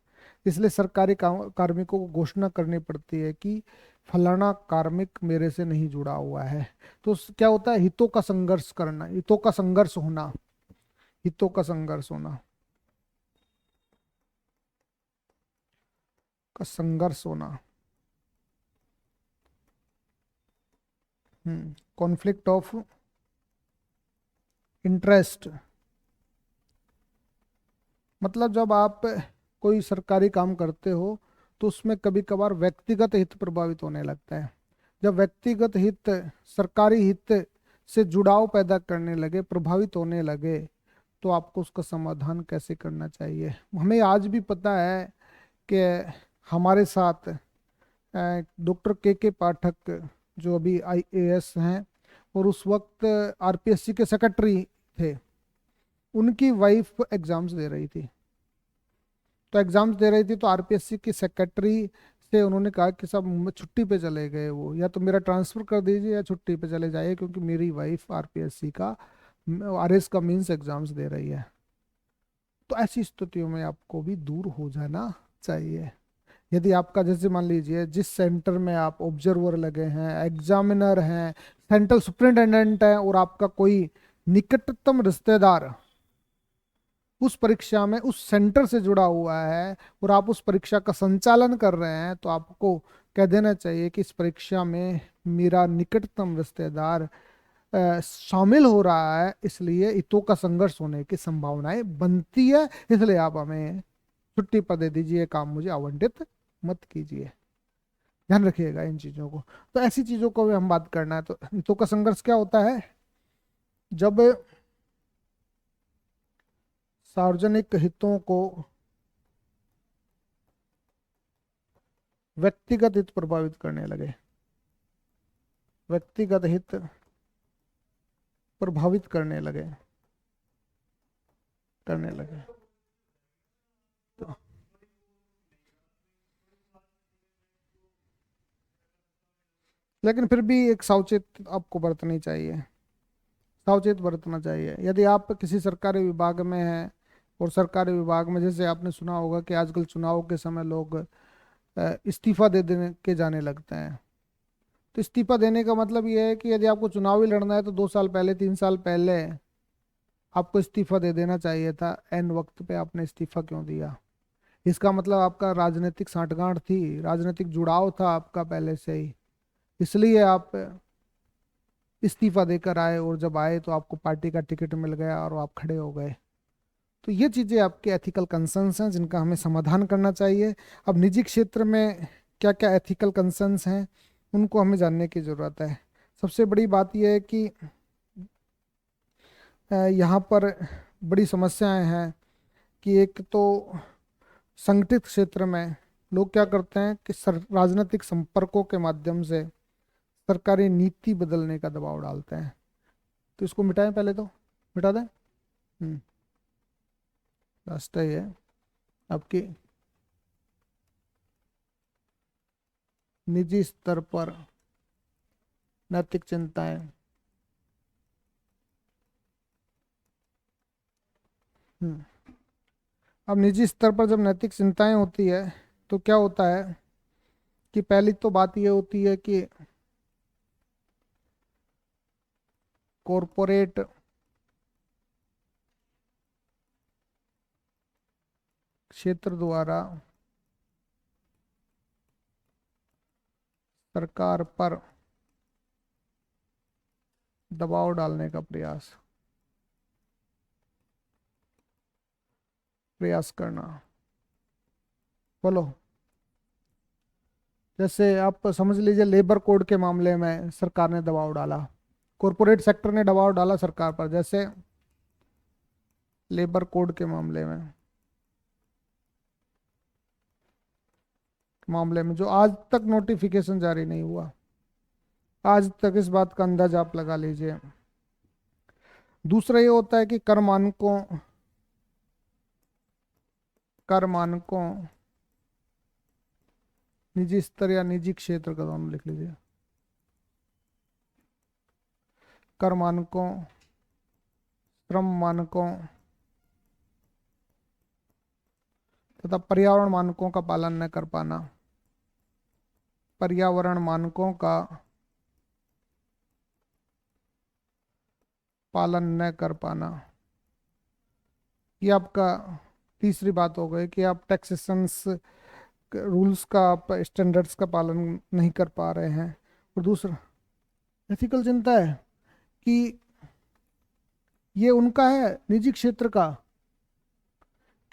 इसलिए सरकारी कार्मिकों को घोषणा करनी पड़ती है कि फलाना कार्मिक मेरे से नहीं जुड़ा हुआ है। तो क्या होता है, हितों का संघर्ष करना, हितों का संघर्ष होना, हितों का संघर्ष होना, का संघर्ष होना, कॉन्फ्लिक्ट ऑफ इंटरेस्ट। मतलब जब आप कोई सरकारी काम करते हो तो उसमें कभी कभार व्यक्तिगत हित प्रभावित होने लगता है। जब व्यक्तिगत हित सरकारी हित से जुड़ाव पैदा करने लगे, प्रभावित होने लगे, तो आपको उसका समाधान कैसे करना चाहिए। हमें आज भी पता है कि हमारे साथ डॉक्टर के पाठक जो अभी आईएएस हैं और उस वक्त आरपीएससी के सेक्रेटरी थे, उनकी वाइफ एग्जाम्स दे रही थी। तो एग्जाम्स दे रही थी तो आरपीएससी की सेक्रेटरी से उन्होंने कहा कि साहब छुट्टी पे चले गए वो, या तो मेरा ट्रांसफर कर दीजिए या छुट्टी पे चले जाइए, क्योंकि मेरी वाइफ आरपीएससी का आरएस का मींस एग्जाम्स दे रही है। तो ऐसी स्थितियों में आपको भी दूर हो जाना चाहिए। यदि आपका, जैसे मान लीजिए जिस सेंटर में आप ऑब्जर्वर लगे हैं, एग्जामिनर हैं, सेंट्रल सुपरिटेंडेंट है, और आपका कोई निकटतम रिश्तेदार उस परीक्षा में उस सेंटर से जुड़ा हुआ है और आप उस परीक्षा का संचालन कर रहे हैं, तो आपको कह देना चाहिए कि इस परीक्षा में मेरा निकटतम रिश्तेदार शामिल हो रहा है, इसलिए हितों का संघर्ष होने की संभावनाएं बनती है, इसलिए आप हमें छुट्टी पर दे दीजिए, काम मुझे आवंटित मत कीजिए। ध्यान रखिएगा इन चीजों को। तो ऐसी चीजों को भी हम बात करना है। तो हितों का संघर्ष क्या होता है? जब सार्वजनिक हितों को व्यक्तिगत हित प्रभावित करने लगे, व्यक्तिगत हित प्रभावित करने लगे तो लेकिन फिर भी एक सावचेत आपको बरतनी चाहिए, सावचेत बरतना चाहिए। यदि आप किसी सरकारी विभाग में हैं और सरकारी विभाग में, जैसे आपने सुना होगा कि आजकल चुनाव के समय लोग इस्तीफा दे देने के जाने लगते हैं। तो इस्तीफा देने का मतलब ये है कि यदि आपको चुनाव ही लड़ना है तो 2 साल पहले, 3 साल पहले आपको इस्तीफा दे देना चाहिए था। एन वक्त पे आपने इस्तीफा क्यों दिया? इसका मतलब आपका राजनीतिक सांठगांठ थी, राजनीतिक जुड़ाव था आपका पहले से ही, इसलिए आप इस्तीफा देकर आए, और जब आए तो आपको पार्टी का टिकट मिल गया और आप खड़े हो गए। तो ये चीज़ें आपके एथिकल कंसर्न्स हैं जिनका हमें समाधान करना चाहिए। अब निजी क्षेत्र में क्या क्या एथिकल कंसर्न्स हैं उनको हमें जानने की ज़रूरत है। सबसे बड़ी बात यह है कि यहाँ पर बड़ी समस्याएं हैं कि एक तो संगठित क्षेत्र में लोग क्या करते हैं कि राजनीतिक संपर्कों के माध्यम से सरकारी नीति बदलने का दबाव डालते हैं। तो इसको मिटाएं, पहले तो मिटा दें। रास्ता ये है आपकी निजी स्तर पर नैतिक चिंताएं। अब निजी स्तर पर जब नैतिक चिंताएं होती है तो क्या होता है कि पहली तो बात ये होती है कि कॉरपोरेट क्षेत्र द्वारा सरकार पर दबाव डालने का प्रयास करना। बोलो, जैसे आप समझ लीजिए लेबर कोड के मामले में सरकार ने दबाव डाला, कॉरपोरेट सेक्टर ने दबाव डाला सरकार पर। जैसे लेबर कोड के मामले में जो आज तक नोटिफिकेशन जारी नहीं हुआ, आज तक इस बात का अंदाजा आप लगा लीजिए। दूसरा ये होता है कि कर मानकों निजी स्तर या निजी क्षेत्र का, दोनों लिख लीजिए। कर मानकों, श्रम मानकों तथा पर्यावरण मानकों का पालन न कर पाना, पर्यावरण मानकों का पालन न कर पाना। ये आपका तीसरी बात हो गई कि आप टैक्सेशंस रूल्स का, आप स्टैंडर्ड्स का पालन नहीं कर पा रहे हैं। और दूसरा एथिकल चिंता है कि ये उनका है निजी क्षेत्र का,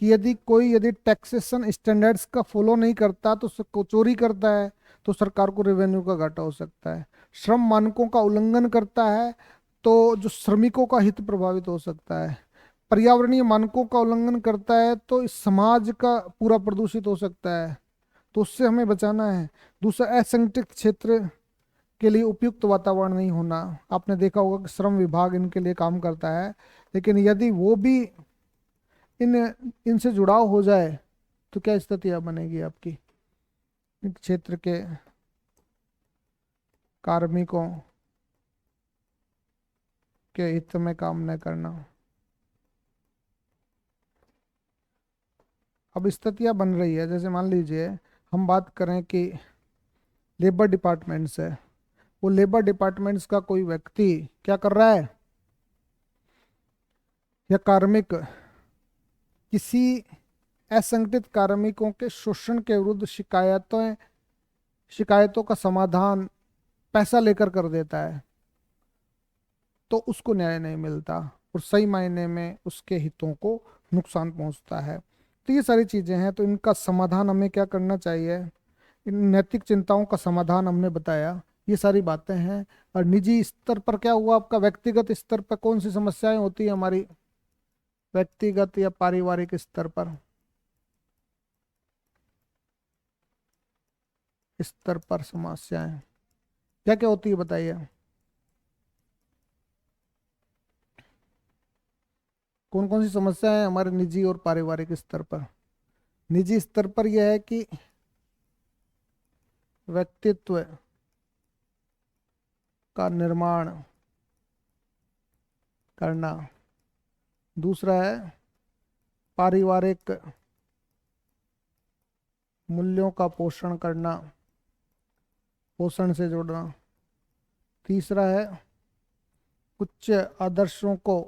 कि यदि टैक्सेशन स्टैंडर्ड्स का फॉलो नहीं करता तो चोरी करता है तो सरकार को रेवेन्यू का घाटा हो सकता है। श्रम मानकों का उल्लंघन करता है तो जो श्रमिकों का हित प्रभावित हो सकता है। पर्यावरणीय मानकों का उल्लंघन करता है तो इस समाज का पूरा प्रदूषित हो सकता है, तो उससे हमें बचाना है। दूसरा, असंगठित क्षेत्र के लिए उपयुक्त वातावरण नहीं होना। आपने देखा होगा कि श्रम विभाग इनके लिए काम करता है, लेकिन यदि वो भी इन इनसे जुड़ाव हो जाए तो क्या स्थिति बनेगी आपकी। इस क्षेत्र के कार्मिकों के हित में काम न करना। अब स्थितियां बन रही है, जैसे मान लीजिए हम बात करें कि लेबर डिपार्टमेंट्स है, वो लेबर डिपार्टमेंट्स का कोई व्यक्ति क्या कर रहा है, या कार्मिक किसी असंगठित कार्मिकों के शोषण के विरुद्ध शिकायतों का समाधान पैसा लेकर कर देता है, तो उसको न्याय नहीं मिलता और सही मायने में उसके हितों को नुकसान पहुंचता है। तो ये सारी चीजें हैं, तो इनका समाधान हमें क्या करना चाहिए। इन नैतिक चिंताओं का समाधान हमने बताया, ये सारी बातें हैं। और निजी स्तर पर क्या हुआ आपका, व्यक्तिगत स्तर पर कौन सी समस्याएं होती है हमारी, व्यक्तिगत या पारिवारिक स्तर पर समस्याएं क्या क्या होती है बताइए। कौन कौन सी समस्या है हमारे निजी और पारिवारिक स्तर पर। निजी स्तर पर यह है कि व्यक्तित्व का निर्माण करना। दूसरा है पारिवारिक मूल्यों का पोषण करना, पोषण से जोड़ना। तीसरा है उच्च आदर्शों को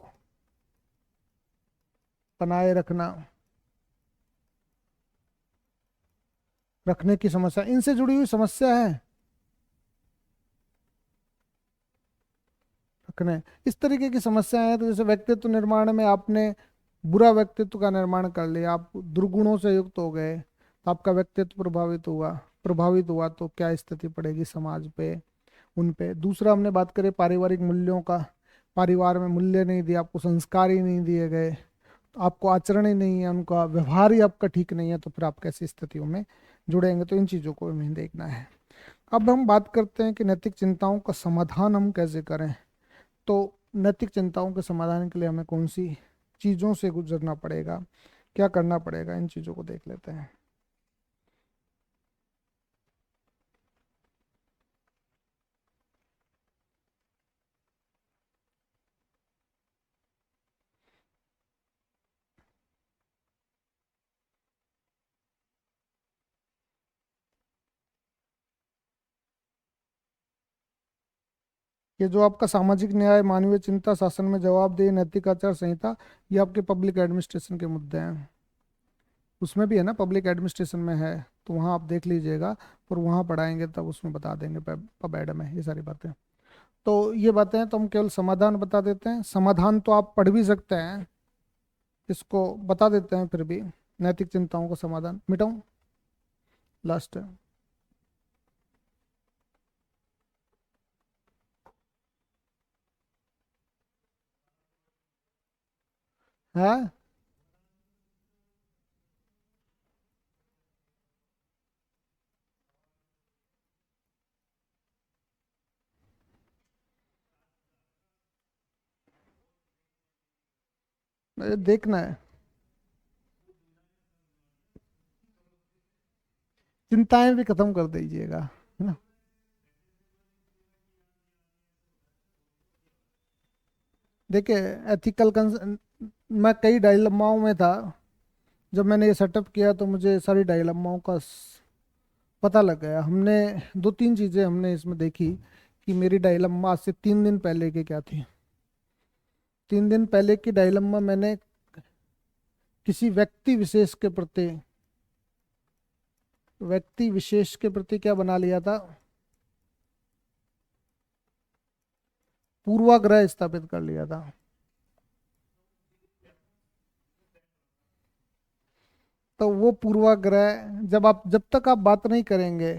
बनाए रखने की समस्या, इनसे जुड़ी हुई समस्या है रखने। इस तरीके की समस्याएं हैं। तो जैसे व्यक्तित्व निर्माण में आपने बुरा व्यक्तित्व का निर्माण कर लिया, आप दुर्गुणों से युक्त हो गए, तो आपका व्यक्तित्व प्रभावित हुआ तो क्या स्थिति पड़ेगी समाज पे, उन पे। दूसरा हमने बात करी पारिवारिक मूल्यों का, परिवार में मूल्य नहीं दिए, आपको संस्कार ही नहीं दिए गए, तो आपको आचरण ही नहीं है, उनका व्यवहार ही आपका ठीक नहीं है, तो फिर आप कैसी स्थितियों में जुड़ेंगे। तो इन चीज़ों को हमें देखना है। अब हम बात करते हैं कि नैतिक चिंताओं का समाधान हम कैसे करें। तो नैतिक चिंताओं के समाधान के लिए हमें कौन सी चीज़ों से गुजरना पड़ेगा, क्या करना पड़ेगा, इन चीज़ों को देख लेते हैं। ये जो आपका सामाजिक न्याय, मानवीय चिंता, शासन में जवाबदेही, नैतिक आचार संहिता, ये आपके पब्लिक एडमिनिस्ट्रेशन के मुद्दे हैं। उसमें भी है ना, पब्लिक एडमिनिस्ट्रेशन में है, तो वहाँ आप देख लीजिएगा। पर वहाँ पढ़ाएंगे तब उसमें बता देंगे पब एड में ये सारी बातें। तो ये बातें हैं, तो हम केवल समाधान बता देते हैं। समाधान तो आप पढ़ भी सकते हैं, इसको बता देते हैं फिर भी। नैतिक चिंताओं का समाधान मिटाऊं, लास्ट है। देखना है, चिंताएं भी खत्म कर दीजिएगा, है ना। देखिए, एथिकल मैं कई डायलमाओं में था। जब मैंने ये सेटअप किया तो मुझे सारी डायलमाओं का पता लग गया। हमने दो तीन चीज़ें हमने इसमें देखी कि मेरी डायलमा आज से 3 दिन पहले की क्या थी। 3 दिन पहले की डायलमा मैंने किसी व्यक्ति विशेष के प्रति क्या बना लिया था, पूर्वाग्रह स्थापित कर लिया था। तो वो पूर्वाग्रह जब तक आप बात नहीं करेंगे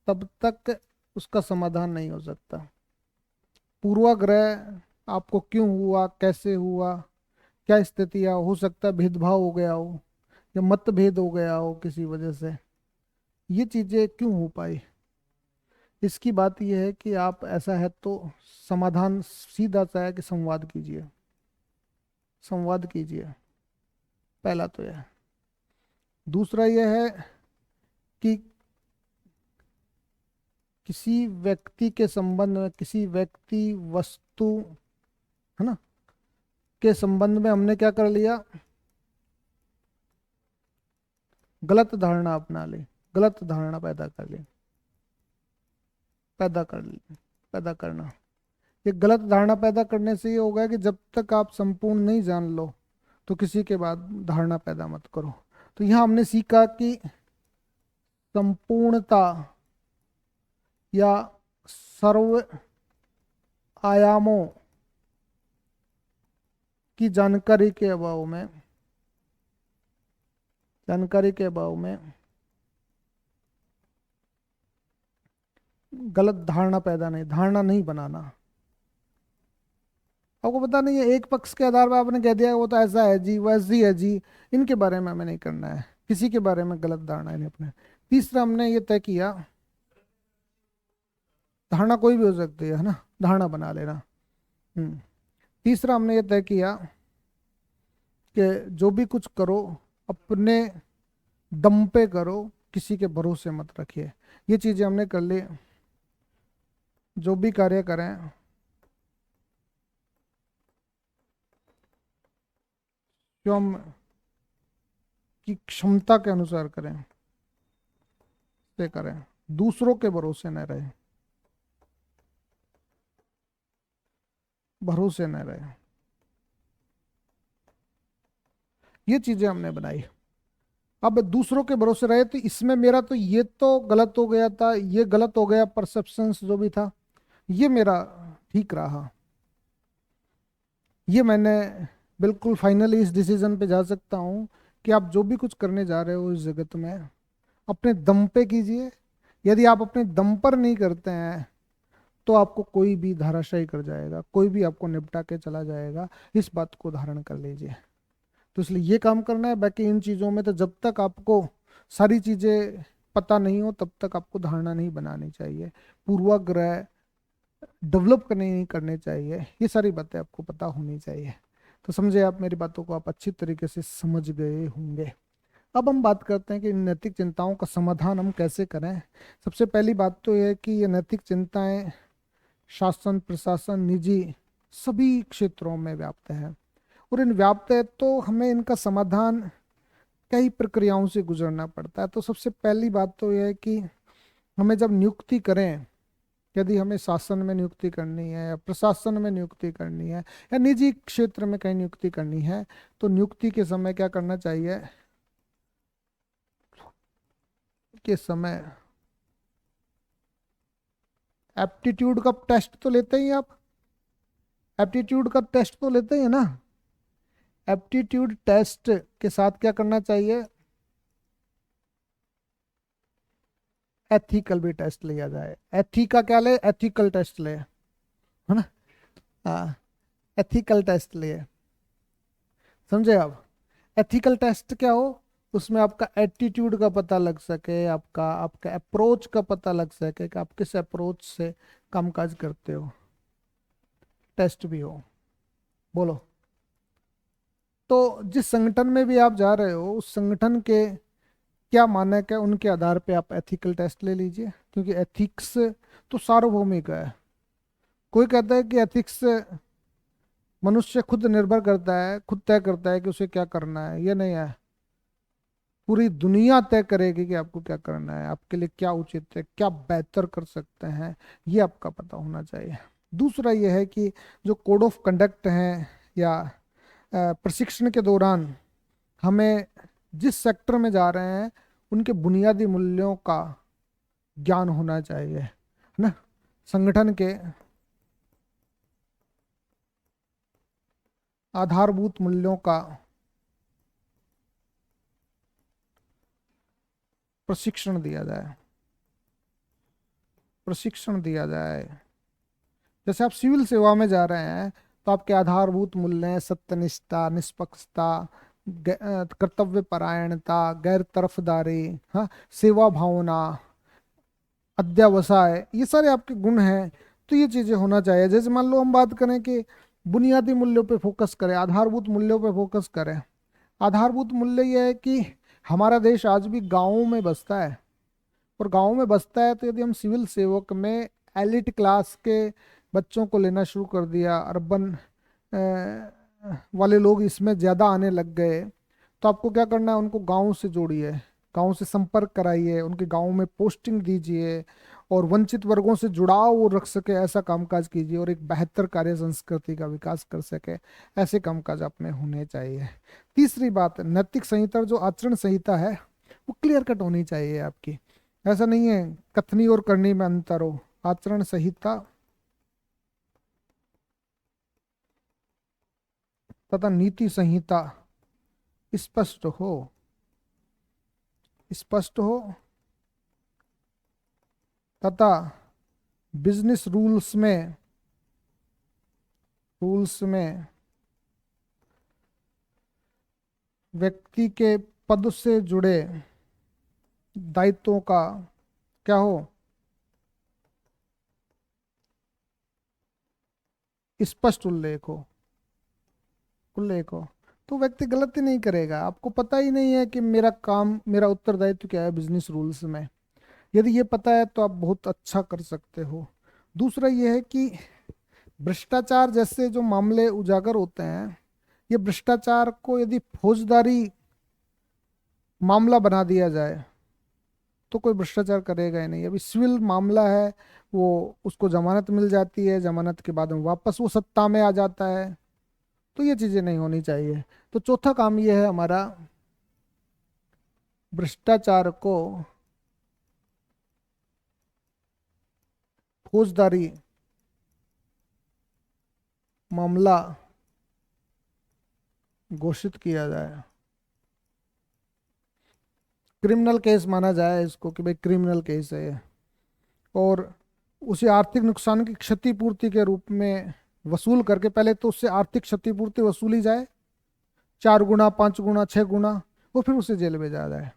तब तक उसका समाधान नहीं हो सकता। पूर्वाग्रह आपको क्यों हुआ, कैसे हुआ, क्या स्थिति हो सकता है भेदभाव हो गया हो या मतभेद हो गया हो किसी वजह से, ये चीजें क्यों हो पाई। इसकी बात यह है कि आप ऐसा है तो समाधान सीधा सा है कि संवाद कीजिए, संवाद कीजिए, पहला तो यह। दूसरा यह है कि किसी व्यक्ति के संबंध में, किसी व्यक्ति वस्तु, है ना, के संबंध में हमने क्या कर लिया, गलत धारणा अपना ली, गलत धारणा पैदा कर ली, पैदा कर ली, पैदा करना। ये गलत धारणा पैदा करने से ये होगा कि जब तक आप संपूर्ण नहीं जान लो तो किसी के बाद धारणा पैदा मत करो। तो यहाँ हमने सीखा कि संपूर्णता या सर्व आयामों की जानकारी के अभाव में, जानकारी के अभाव में गलत धारणा पैदा नहीं, धारणा नहीं बनाना। आपको पता नहीं है, एक पक्ष के आधार पर आपने कह दिया वो तो ऐसा है जी, वैसी है जी, इनके बारे में हमें नहीं करना है, किसी के बारे में गलत धारणा नहीं अपने। तीसरा हमने ये तय किया, धारणा कोई भी हो सकती है ना, धारणा बना लेना। तीसरा हमने ये तय किया कि जो भी कुछ करो अपने दम पे करो, किसी के भरोसे मत रखिए। ये चीजें हमने कर ली। जो भी कार्य करें स्वयं की क्षमता के अनुसार करें, से करें, दूसरों के भरोसे न रहे, भरोसे न रहे। ये चीजें हमने बनाई। अब दूसरों के भरोसे रहे तो इसमें मेरा तो ये तो गलत हो गया था, ये गलत हो गया, परसेप्शंस जो भी था ये मेरा ठीक रहा। ये मैंने बिल्कुल फाइनली इस डिसीजन पे जा सकता हूँ कि आप जो भी कुछ करने जा रहे हो इस जगत में अपने दम पे कीजिए। यदि आप अपने दम पर नहीं करते हैं तो आपको कोई भी धाराशायी कर जाएगा, कोई भी आपको निपटा के चला जाएगा। इस बात को धारण कर लीजिए। तो इसलिए ये काम करना है। बाकी इन चीज़ों में तो जब तक आपको सारी चीज़ें पता नहीं हो तब तक आपको धारणा नहीं बनानी चाहिए, पूर्वाग्रह डेवलप करने नहीं करने चाहिए। ये सारी बातें आपको पता होनी चाहिए। तो समझे आप, मेरी बातों को आप अच्छी तरीके से समझ गए होंगे। अब हम बात करते हैं कि इन नैतिक चिंताओं का समाधान हम कैसे करें। सबसे पहली बात तो यह है कि ये नैतिक चिंताएं शासन, प्रशासन, निजी सभी क्षेत्रों में व्याप्त है। और इन व्याप्त है तो हमें इनका समाधान कई प्रक्रियाओं से गुजरना पड़ता है। तो सबसे पहली बात तो यह है कि हमें जब नियुक्ति करें, यदि हमें शासन में नियुक्ति करनी है या प्रशासन में नियुक्ति करनी है या निजी क्षेत्र में कहीं नियुक्ति करनी है, तो नियुक्ति के समय क्या करना चाहिए, के समय एप्टीट्यूड का टेस्ट तो लेते ही आप, एप्टीट्यूड का टेस्ट तो लेते ही है ना। एप्टीट्यूड टेस्ट के साथ क्या करना चाहिए, एथिकल भी टेस्ट लिया जाए। एथी का क्या ले, एथिकल टेस्ट ले, है ना। हाँ, एथिकल टेस्ट लिए, समझे आप। एथिकल टेस्ट क्या हो, उसमें आपका एटीट्यूड का पता लग सके, आपका आपका अप्रोच का पता लग सके कि आप किस अप्रोच से कामकाज करते हो, टेस्ट भी हो। बोलो। तो जिस संगठन में भी आप जा रहे हो उस संगठन के क्या मानक है उनके आधार पे आप एथिकल टेस्ट ले लीजिए, क्योंकि एथिक्स तो सार्वभौमिक है। कोई कहता है कि एथिक्स मनुष्य खुद निर्भर करता है, खुद तय करता है कि उसे क्या करना है, ये नहीं है। पूरी दुनिया तय करेगी कि आपको क्या करना है, आपके लिए क्या उचित है, क्या बेहतर कर सकते हैं, ये आपका पता होना चाहिए। दूसरा ये है कि जो कोड ऑफ कंडक्ट है या प्रशिक्षण के दौरान हमें जिस सेक्टर में जा रहे हैं उनके बुनियादी मूल्यों का ज्ञान होना चाहिए, है ना। संगठन के आधारभूत मूल्यों का प्रशिक्षण दिया जाए, प्रशिक्षण दिया जाए। जैसे आप सिविल सेवा में जा रहे हैं तो आपके आधारभूत मूल्य हैं सत्यनिष्ठा, निष्पक्षता, कर्तव्य परायणता, गैर तरफदारी, हाँ, सेवा भावना, अध्यवसाय, ये सारे आपके गुण हैं। तो ये चीजें होना चाहिए। जैसे मान लो हम बात करें कि बुनियादी मूल्यों पे फोकस करें, आधारभूत मूल्यों पे फोकस करें। आधारभूत मूल्य ये है कि हमारा देश आज भी गांवों में बसता है, और गांव में बसता है तो यदि हम सिविल सेवक में एलिट क्लास के बच्चों को लेना शुरू कर दिया, अर्बन वाले लोग इसमें ज़्यादा आने लग गए, तो आपको क्या करना है, उनको गांव से जोड़िए, गांव से संपर्क कराइए, उनके गांव में पोस्टिंग दीजिए, और वंचित वर्गों से जुड़ाव वो रख सके ऐसा कामकाज कीजिए, और एक बेहतर कार्य संस्कृति का विकास कर सके, ऐसे कामकाज आप में होने चाहिए। तीसरी बात, नैतिक संहिता, जो आचरण संहिता है वो क्लियर कट होनी चाहिए आपकी। ऐसा नहीं है कथनी और करनी में अंतर हो। आचरण संहिता तथा नीति संहिता स्पष्ट हो, स्पष्ट हो, तथा बिजनेस रूल्स में व्यक्ति के पद से जुड़े दायित्वों का क्या हो, स्पष्ट उल्लेख हो। तो व्यक्ति गलती नहीं करेगा। आपको पता ही नहीं है कि मेरा काम, मेरा उत्तरदायित्व क्या है बिजनेस रूल्स में, यदि ये पता है तो आप बहुत अच्छा कर सकते हो। दूसरा ये है कि भ्रष्टाचार जैसे जो मामले उजागर होते हैं, ये भ्रष्टाचार को यदि फौजदारी मामला बना दिया जाए तो कोई भ्रष्टाचार करेगा ही नहीं। अभी सिविल मामला है, वो उसको जमानत मिल जाती है, जमानत के बाद में वापस वो सत्ता में आ जाता है। तो ये चीजें नहीं होनी चाहिए। तो चौथा काम ये है हमारा, भ्रष्टाचार को फौजदारी मामला घोषित किया जाए, क्रिमिनल केस माना जाए इसको कि भाई क्रिमिनल केस है ये, और उसे आर्थिक नुकसान की क्षतिपूर्ति के रूप में वसूल करके, पहले तो उससे आर्थिक क्षतिपूर्ति वसूली जाए 4 गुना, 5 गुना, 6 गुना, और फिर उसे जेल भेजा जाए।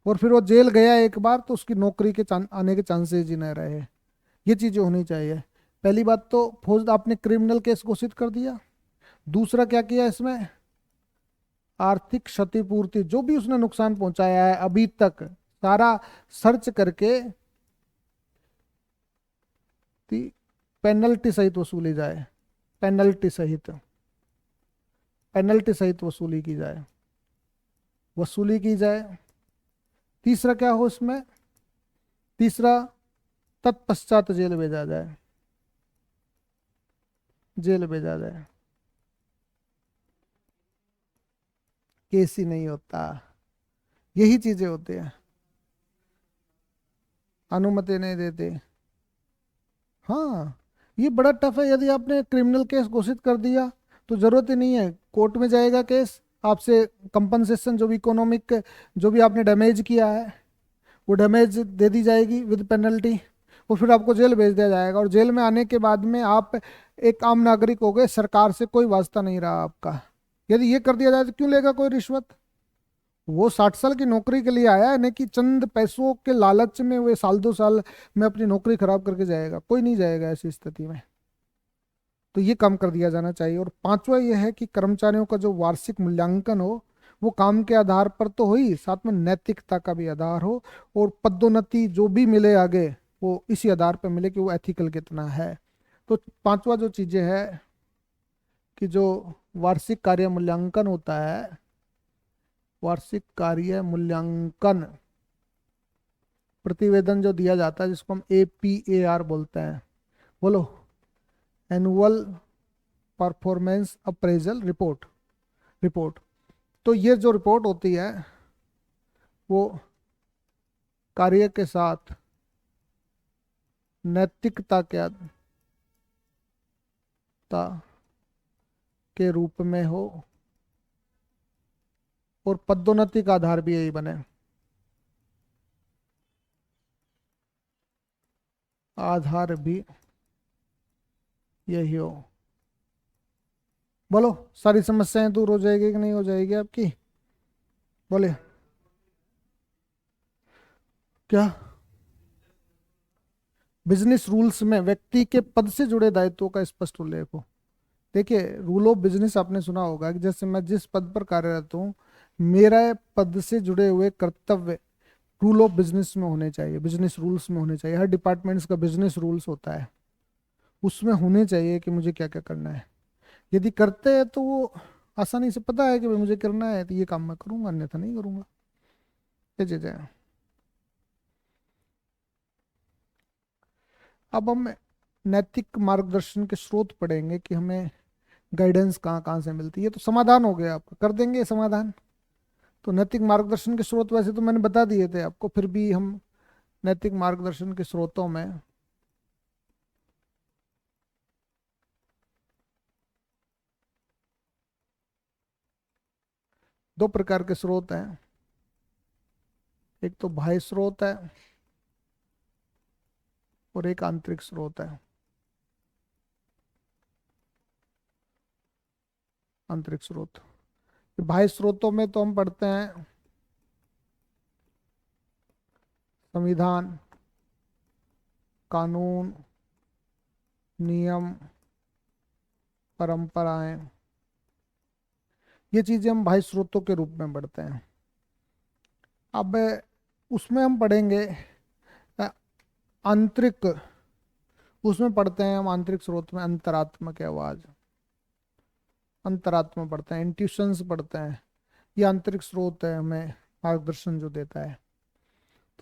और फिर वो जेल गया एक बार तो उसकी नौकरी के आने के चांसेस ही न रहे। ये चीजें होनी चाहिए। पहली बात तो फौज आपने क्रिमिनल केस घोषित कर दिया। दूसरा क्या किया इसमें, आर्थिक क्षतिपूर्ति, जो भी उसने नुकसान पहुंचाया है अभी तक सारा सर्च करके पेनल्टी सहित वसूली जाए, पेनल्टी सहित, पेनल्टी सहित वसूली की जाए। तीसरा क्या हो इसमें, तीसरा तत्पश्चात जेल भेजा जाए। केस ही नहीं होता, यही चीजें होती हैं, अनुमति नहीं देते। हाँ, ये बड़ा टफ है। यदि आपने क्रिमिनल केस घोषित कर दिया तो जरूरत ही नहीं है, कोर्ट में जाएगा केस, आपसे कंपनसेशन, जो भी इकोनॉमिक, जो भी आपने डैमेज किया है वो डैमेज दे दी जाएगी विद पेनल्टी, और फिर आपको जेल भेज दिया जाएगा। और जेल में आने के बाद में आप एक आम नागरिक हो गए, सरकार से कोई वास्ता नहीं रहा आपका। यदि ये कर दिया जाए तो क्यों लेगा कोई रिश्वत। वो 60 साल की नौकरी के लिए आया है, नहीं कि चंद पैसों के लालच में वे साल 2 साल में अपनी नौकरी खराब करके जाएगा। कोई नहीं जाएगा ऐसी स्थिति में। तो ये काम कर दिया जाना चाहिए। और पांचवा ये है कि कर्मचारियों का जो वार्षिक मूल्यांकन हो, वो काम के आधार पर तो हो ही, साथ में नैतिकता का भी आधार हो, और पदोन्नति जो भी मिले आगे वो इसी आधार पर मिले कि वो एथिकल कितना है। तो पांचवा जो चीजें है कि जो वार्षिक कार्य मूल्यांकन होता है, वार्षिक कार्य मूल्यांकन प्रतिवेदन जो दिया जाता है, जिसको हम APAR बोलते हैं, बोलो, एनुअल परफॉर्मेंस अप्रेजल रिपोर्ट। तो ये जो रिपोर्ट होती है वो कार्य के साथ नैतिकता के रूप में हो, और पदोन्नति का आधार भी यही बने, आधार भी यही हो। बोलो, सारी समस्याएं दूर हो जाएगी कि नहीं हो जाएगी आपकी? बोले क्या? बिजनेस रूल्स में व्यक्ति के पद से जुड़े दायित्वों का स्पष्ट उल्लेख हो। देखिए, रूल ऑफ बिजनेस आपने सुना होगा कि जैसे मैं जिस पद पर कार्यरत हूँ, मेरा पद से जुड़े हुए कर्तव्य रूल ऑफ बिजनेस में होने चाहिए, बिजनेस रूल्स में होने चाहिए। हर डिपार्टमेंट्स का बिजनेस रूल्स होता है, उसमें होने चाहिए कि मुझे क्या क्या करना है। यदि करते हैं तो वो आसानी से पता है कि भाई मुझे करना है तो ये काम मैं करूंगा, अन्यथा नहीं करूंगा। ये चीजें हैं। अब हम नैतिक मार्गदर्शन के स्रोत पढ़ेंगे कि हमें गाइडेंस कहाँ कहाँ से मिलती है। ये तो समाधान हो गया, आपका कर देंगे समाधान। तो नैतिक मार्गदर्शन के स्रोत वैसे तो मैंने बता दिए थे आपको, फिर भी हम नैतिक मार्गदर्शन के स्रोतों में दो प्रकार के स्रोत हैं। एक तो बाह्य स्रोत है और एक आंतरिक स्रोत है। आंतरिक स्रोत, बाह्य स्रोतों में तो हम पढ़ते हैं संविधान, कानून, नियम, परंपराएं, ये चीजें हम बाह्य स्रोतों के रूप में पढ़ते हैं। अब उसमें हम पढ़ेंगे अ, आंतरिक, उसमें पढ़ते हैं हम आंतरिक स्रोत में अंतरात्मा की आवाज, अंतरात्मा पढ़ते हैं, इंट्यूशंस पढ़ते हैं। ये आंतरिक स्रोत है, हमें मार्गदर्शन जो देता है।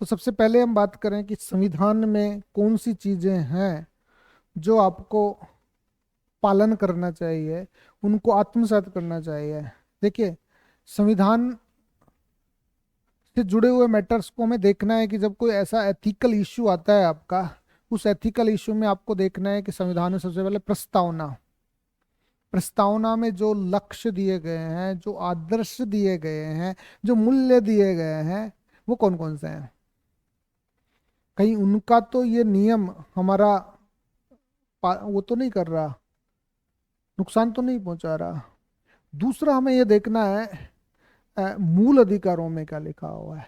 तो सबसे पहले हम बात करें कि संविधान में कौन सी चीजें हैं जो आपको पालन करना चाहिए, उनको आत्मसात करना चाहिए। देखिए, संविधान से जुड़े हुए मैटर्स को हमें देखना है कि जब कोई ऐसा एथिकल इश्यू आता है आपका, उस एथिकल इश्यू में आपको देखना है कि संविधान में सबसे पहले प्रस्तावना, प्रस्तावना में जो लक्ष्य दिए गए हैं, जो आदर्श दिए गए हैं, जो मूल्य दिए गए हैं, वो कौन कौन से हैं। कहीं उनका तो ये नियम हमारा वो तो नहीं कर रहा, नुकसान तो नहीं पहुंचा रहा। दूसरा हमें ये देखना है मूल अधिकारों में क्या लिखा हुआ है।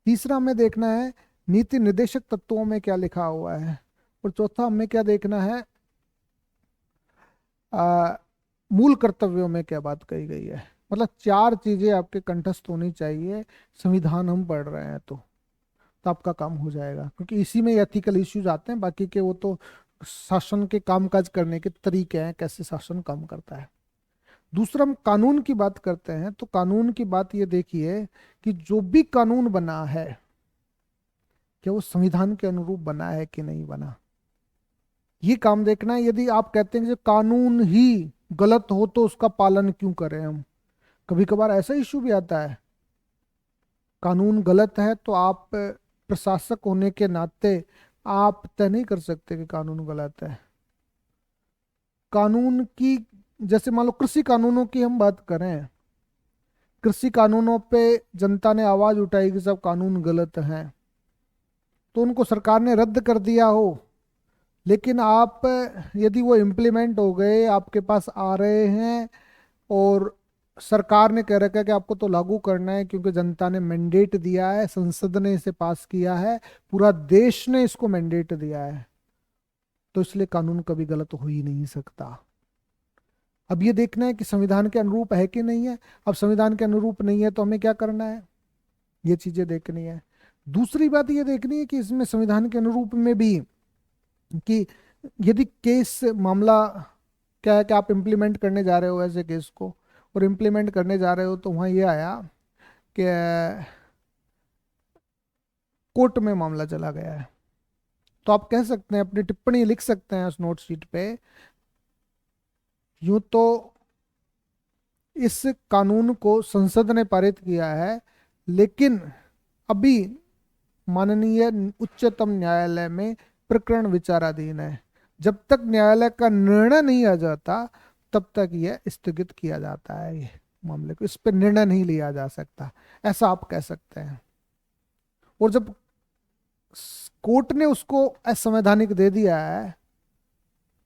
तीसरा हमें देखना है नीति निर्देशक तत्वों में क्या लिखा हुआ है। और चौथा हमें क्या देखना है, आ, मूल कर्तव्यों में क्या बात कही गई है। मतलब चार चीजें आपके कंठस्थ होनी चाहिए, संविधान हम पढ़ रहे हैं तो आपका काम हो जाएगा, क्योंकि इसी में एथिकल इश्यूज आते हैं। बाकी के वो तो शासन के कामकाज करने के तरीके हैं, कैसे शासन काम करता है। दूसरा, हम कानून की बात करते हैं तो कानून की बात ये देखिए कि जो भी कानून बना है, क्या वो संविधान के अनुरूप बना है कि नहीं बना, ये काम देखना है। यदि आप कहते हैं कि कानून ही गलत हो तो उसका पालन क्यों करें हम, कभी कभार ऐसा इश्यू भी आता है। कानून गलत है तो आप प्रशासक होने के नाते आप तय नहीं कर सकते कि कानून गलत है। कानून की, जैसे मान लो कृषि कानूनों की हम बात करें, कृषि कानूनों पे जनता ने आवाज उठाई कि सब कानून गलत हैं, तो उनको सरकार ने रद्द कर दिया हो। लेकिन आप यदि वो इम्प्लीमेंट हो गए, आपके पास आ रहे हैं, और सरकार ने कह रखा है कि आपको तो लागू करना है क्योंकि जनता ने मैंडेट दिया है, संसद ने इसे पास किया है, पूरा देश ने इसको मैंडेट दिया है, तो इसलिए कानून कभी गलत हो ही नहीं सकता। अब ये देखना है कि संविधान के अनुरूप है कि नहीं है। अब संविधान के अनुरूप नहीं है तो हमें क्या करना है, ये चीजें देखनी है। दूसरी बात ये देखनी है कि इसमें संविधान के अनुरूप में भी कि यदि केस मामला क्या है कि आप इम्प्लीमेंट करने जा रहे हो ऐसे केस को, और इम्प्लीमेंट करने जा रहे हो तो वहाँ ये आया कि कोर्ट में मामला चला गया है, तो आप कह सकते हैं, अपनी टिप्पणी लिख सकते हैं उस नोट शीट पे, यूं तो इस कानून को संसद ने पारित किया है, लेकिन अभी माननीय उच्चतम न्यायालय में प्रकरण विचाराधीन है। जब तक न्यायालय का निर्णय नहीं आ जाता तब तक यह स्थगित किया जाता है, ये मामले को, इस पर निर्णय नहीं लिया जा सकता, ऐसा आप कह सकते हैं। और जब कोर्ट ने उसको असंवैधानिक दे दिया है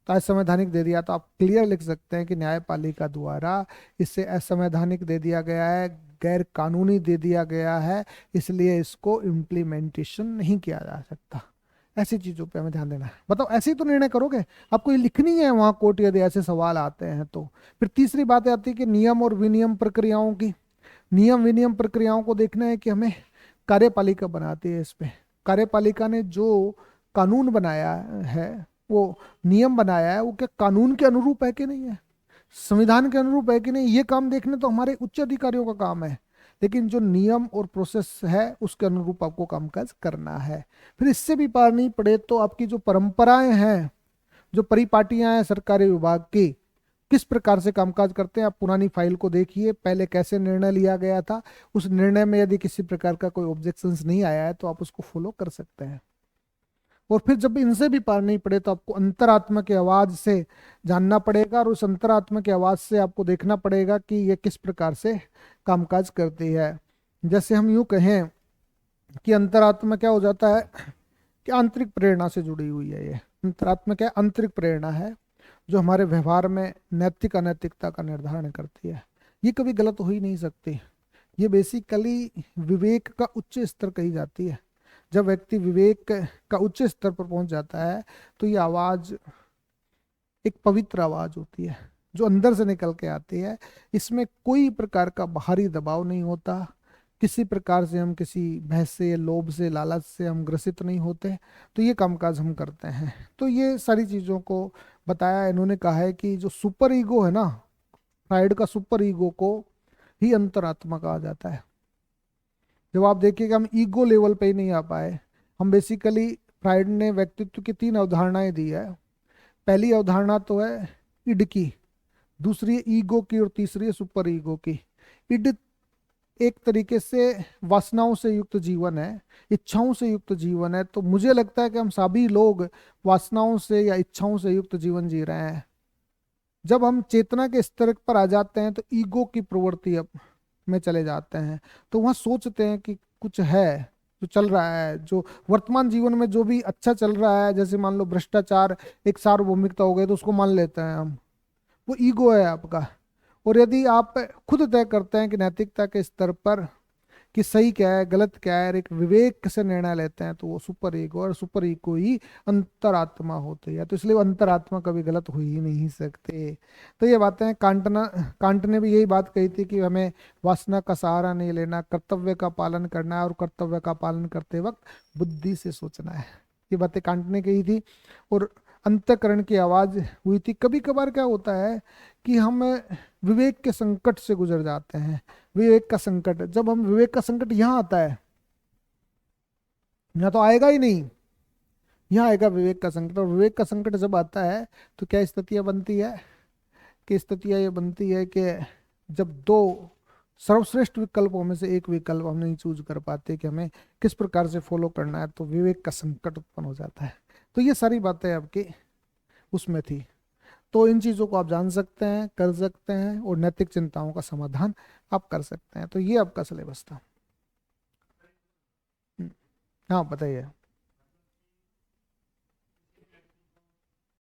तो असंवैधानिक दे दिया, तो आप क्लियर लिख सकते हैं कि न्यायपालिका द्वारा इससे असंवैधानिक दे दिया गया है, गैर कानूनी दे दिया गया है, इसलिए इसको इम्प्लीमेंटेशन नहीं किया जा सकता। ऐसी चीजों पे हमें ध्यान देना है। बताओ ऐसे ही तो निर्णय करोगे, आपको ये लिखनी है वहां कोर्ट, यदि ऐसे सवाल आते हैं तो। फिर तीसरी बात आती है कि नियम और विनियम प्रक्रियाओं की। नियम विनियम प्रक्रियाओं को देखना है कि हमें कार्यपालिका बनाती है। इस पे कार्यपालिका ने जो कानून बनाया है, वो नियम बनाया है, वो क्या कानून के अनुरूप है कि नहीं है, संविधान के अनुरूप है कि नहीं, ये काम देखने तो हमारे उच्च अधिकारियों का काम है। लेकिन जो नियम और प्रोसेस है उसके अनुरूप आपको कामकाज करना है। फिर इससे भी पार नहीं पड़े तो आपकी जो परंपराएं हैं, जो परिपाटियां हैं सरकारी विभाग की, किस प्रकार से कामकाज करते हैं, आप पुरानी फाइल को देखिए, पहले कैसे निर्णय लिया गया था, उस निर्णय में यदि किसी प्रकार का कोई ऑब्जेक्शंस नहीं आया है तो आप उसको फॉलो कर सकते हैं। और फिर जब इनसे भी पार नहीं पड़े तो आपको अंतरात्मा की आवाज से जानना पड़ेगा, और उस अंतरात्मा की आवाज से आपको देखना पड़ेगा कि ये किस प्रकार से कामकाज करती है। जैसे हम यूं कहें कि अंतरात्मा क्या हो जाता है कि आंतरिक प्रेरणा से जुड़ी हुई है। ये अंतरात्मा क्या आंतरिक प्रेरणा है जो हमारे व्यवहार में नैतिक अनैतिकता का निर्धारण करती है। ये कभी गलत हो ही नहीं सकती। ये बेसिकली विवेक का उच्च स्तर कही जाती है। जब व्यक्ति विवेक का उच्च स्तर पर पहुंच जाता है तो ये आवाज एक पवित्र आवाज होती है जो अंदर से निकल के आती है। इसमें कोई प्रकार का बाहरी दबाव नहीं होता, किसी प्रकार से हम किसी बहस से, लोभ से, लालच से हम ग्रसित नहीं होते। तो ये कामकाज हम करते हैं। तो ये सारी चीज़ों को बताया। इन्होंने कहा है कि जो सुपर ईगो है ना, फ्राइड का सुपर ईगो को ही अंतरात्मा कहा जाता है। जब आप देखिएगा हम ईगो लेवल पे ही नहीं आ पाए, हम बेसिकली फ्राइड ने व्यक्तित्व की 3 अवधारणाएं दी है। पहली अवधारणा तो है इड की, दूसरी है ईगो की, और तीसरी है सुपर ईगो की। इड एक तरीके से वासनाओं से युक्त जीवन है, इच्छाओं से युक्त जीवन है। तो मुझे लगता है कि हम सभी लोग वासनाओं से या इच्छाओं से युक्त जीवन जी रहे हैं। जब हम चेतना के स्तर पर आ जाते हैं तो ईगो की प्रवृत्ति अब में चले जाते हैं। तो वहाँ सोचते हैं कि कुछ है जो चल रहा है, जो वर्तमान जीवन में जो भी अच्छा चल रहा है, जैसे मान लो भ्रष्टाचार एक सार्वभौमिकता हो गई तो उसको मान लेते हैं हम, वो ईगो है आपका। और यदि आप खुद तय करते हैं कि नैतिकता के स्तर पर कि सही क्या है गलत क्या है, और एक विवेक से निर्णय लेते हैं, तो वो सुपर ईगो, और सुपर ईगो ही अंतरात्मा होती है। तो इसलिए वो अंतरात्मा कभी गलत हो ही नहीं सकते। तो ये बातें कांट ने भी यही बात कही थी कि हमें वासना का सहारा नहीं लेना, कर्तव्य का पालन करना है, और कर्तव्य का पालन करते वक्त बुद्धि से सोचना है। ये बातें कांट ने कही थी। और अंतःकरण की आवाज हुई थी। कभी कभार क्या होता है कि हम विवेक के संकट से गुजर जाते हैं। विवेक का संकट, जब हम विवेक का संकट यहाँ आता है, यहाँ तो आएगा ही नहीं, यहाँ आएगा विवेक का संकट। और विवेक का संकट जब आता है तो क्या स्थितियां बनती है कि स्थितियां ये बनती है कि जब दो सर्वश्रेष्ठ विकल्पों में से एक विकल्प हम नहीं चूज कर पाते कि हमें किस प्रकार से फॉलो करना है, तो विवेक का संकट उत्पन्न हो जाता है। तो ये सारी बातें आपकी उसमें थी। तो इन चीज़ों को आप जान सकते हैं, कर सकते हैं, और नैतिक चिंताओं का समाधान आप कर सकते हैं। तो ये आपका सिलेबस था। हाँ बताइए।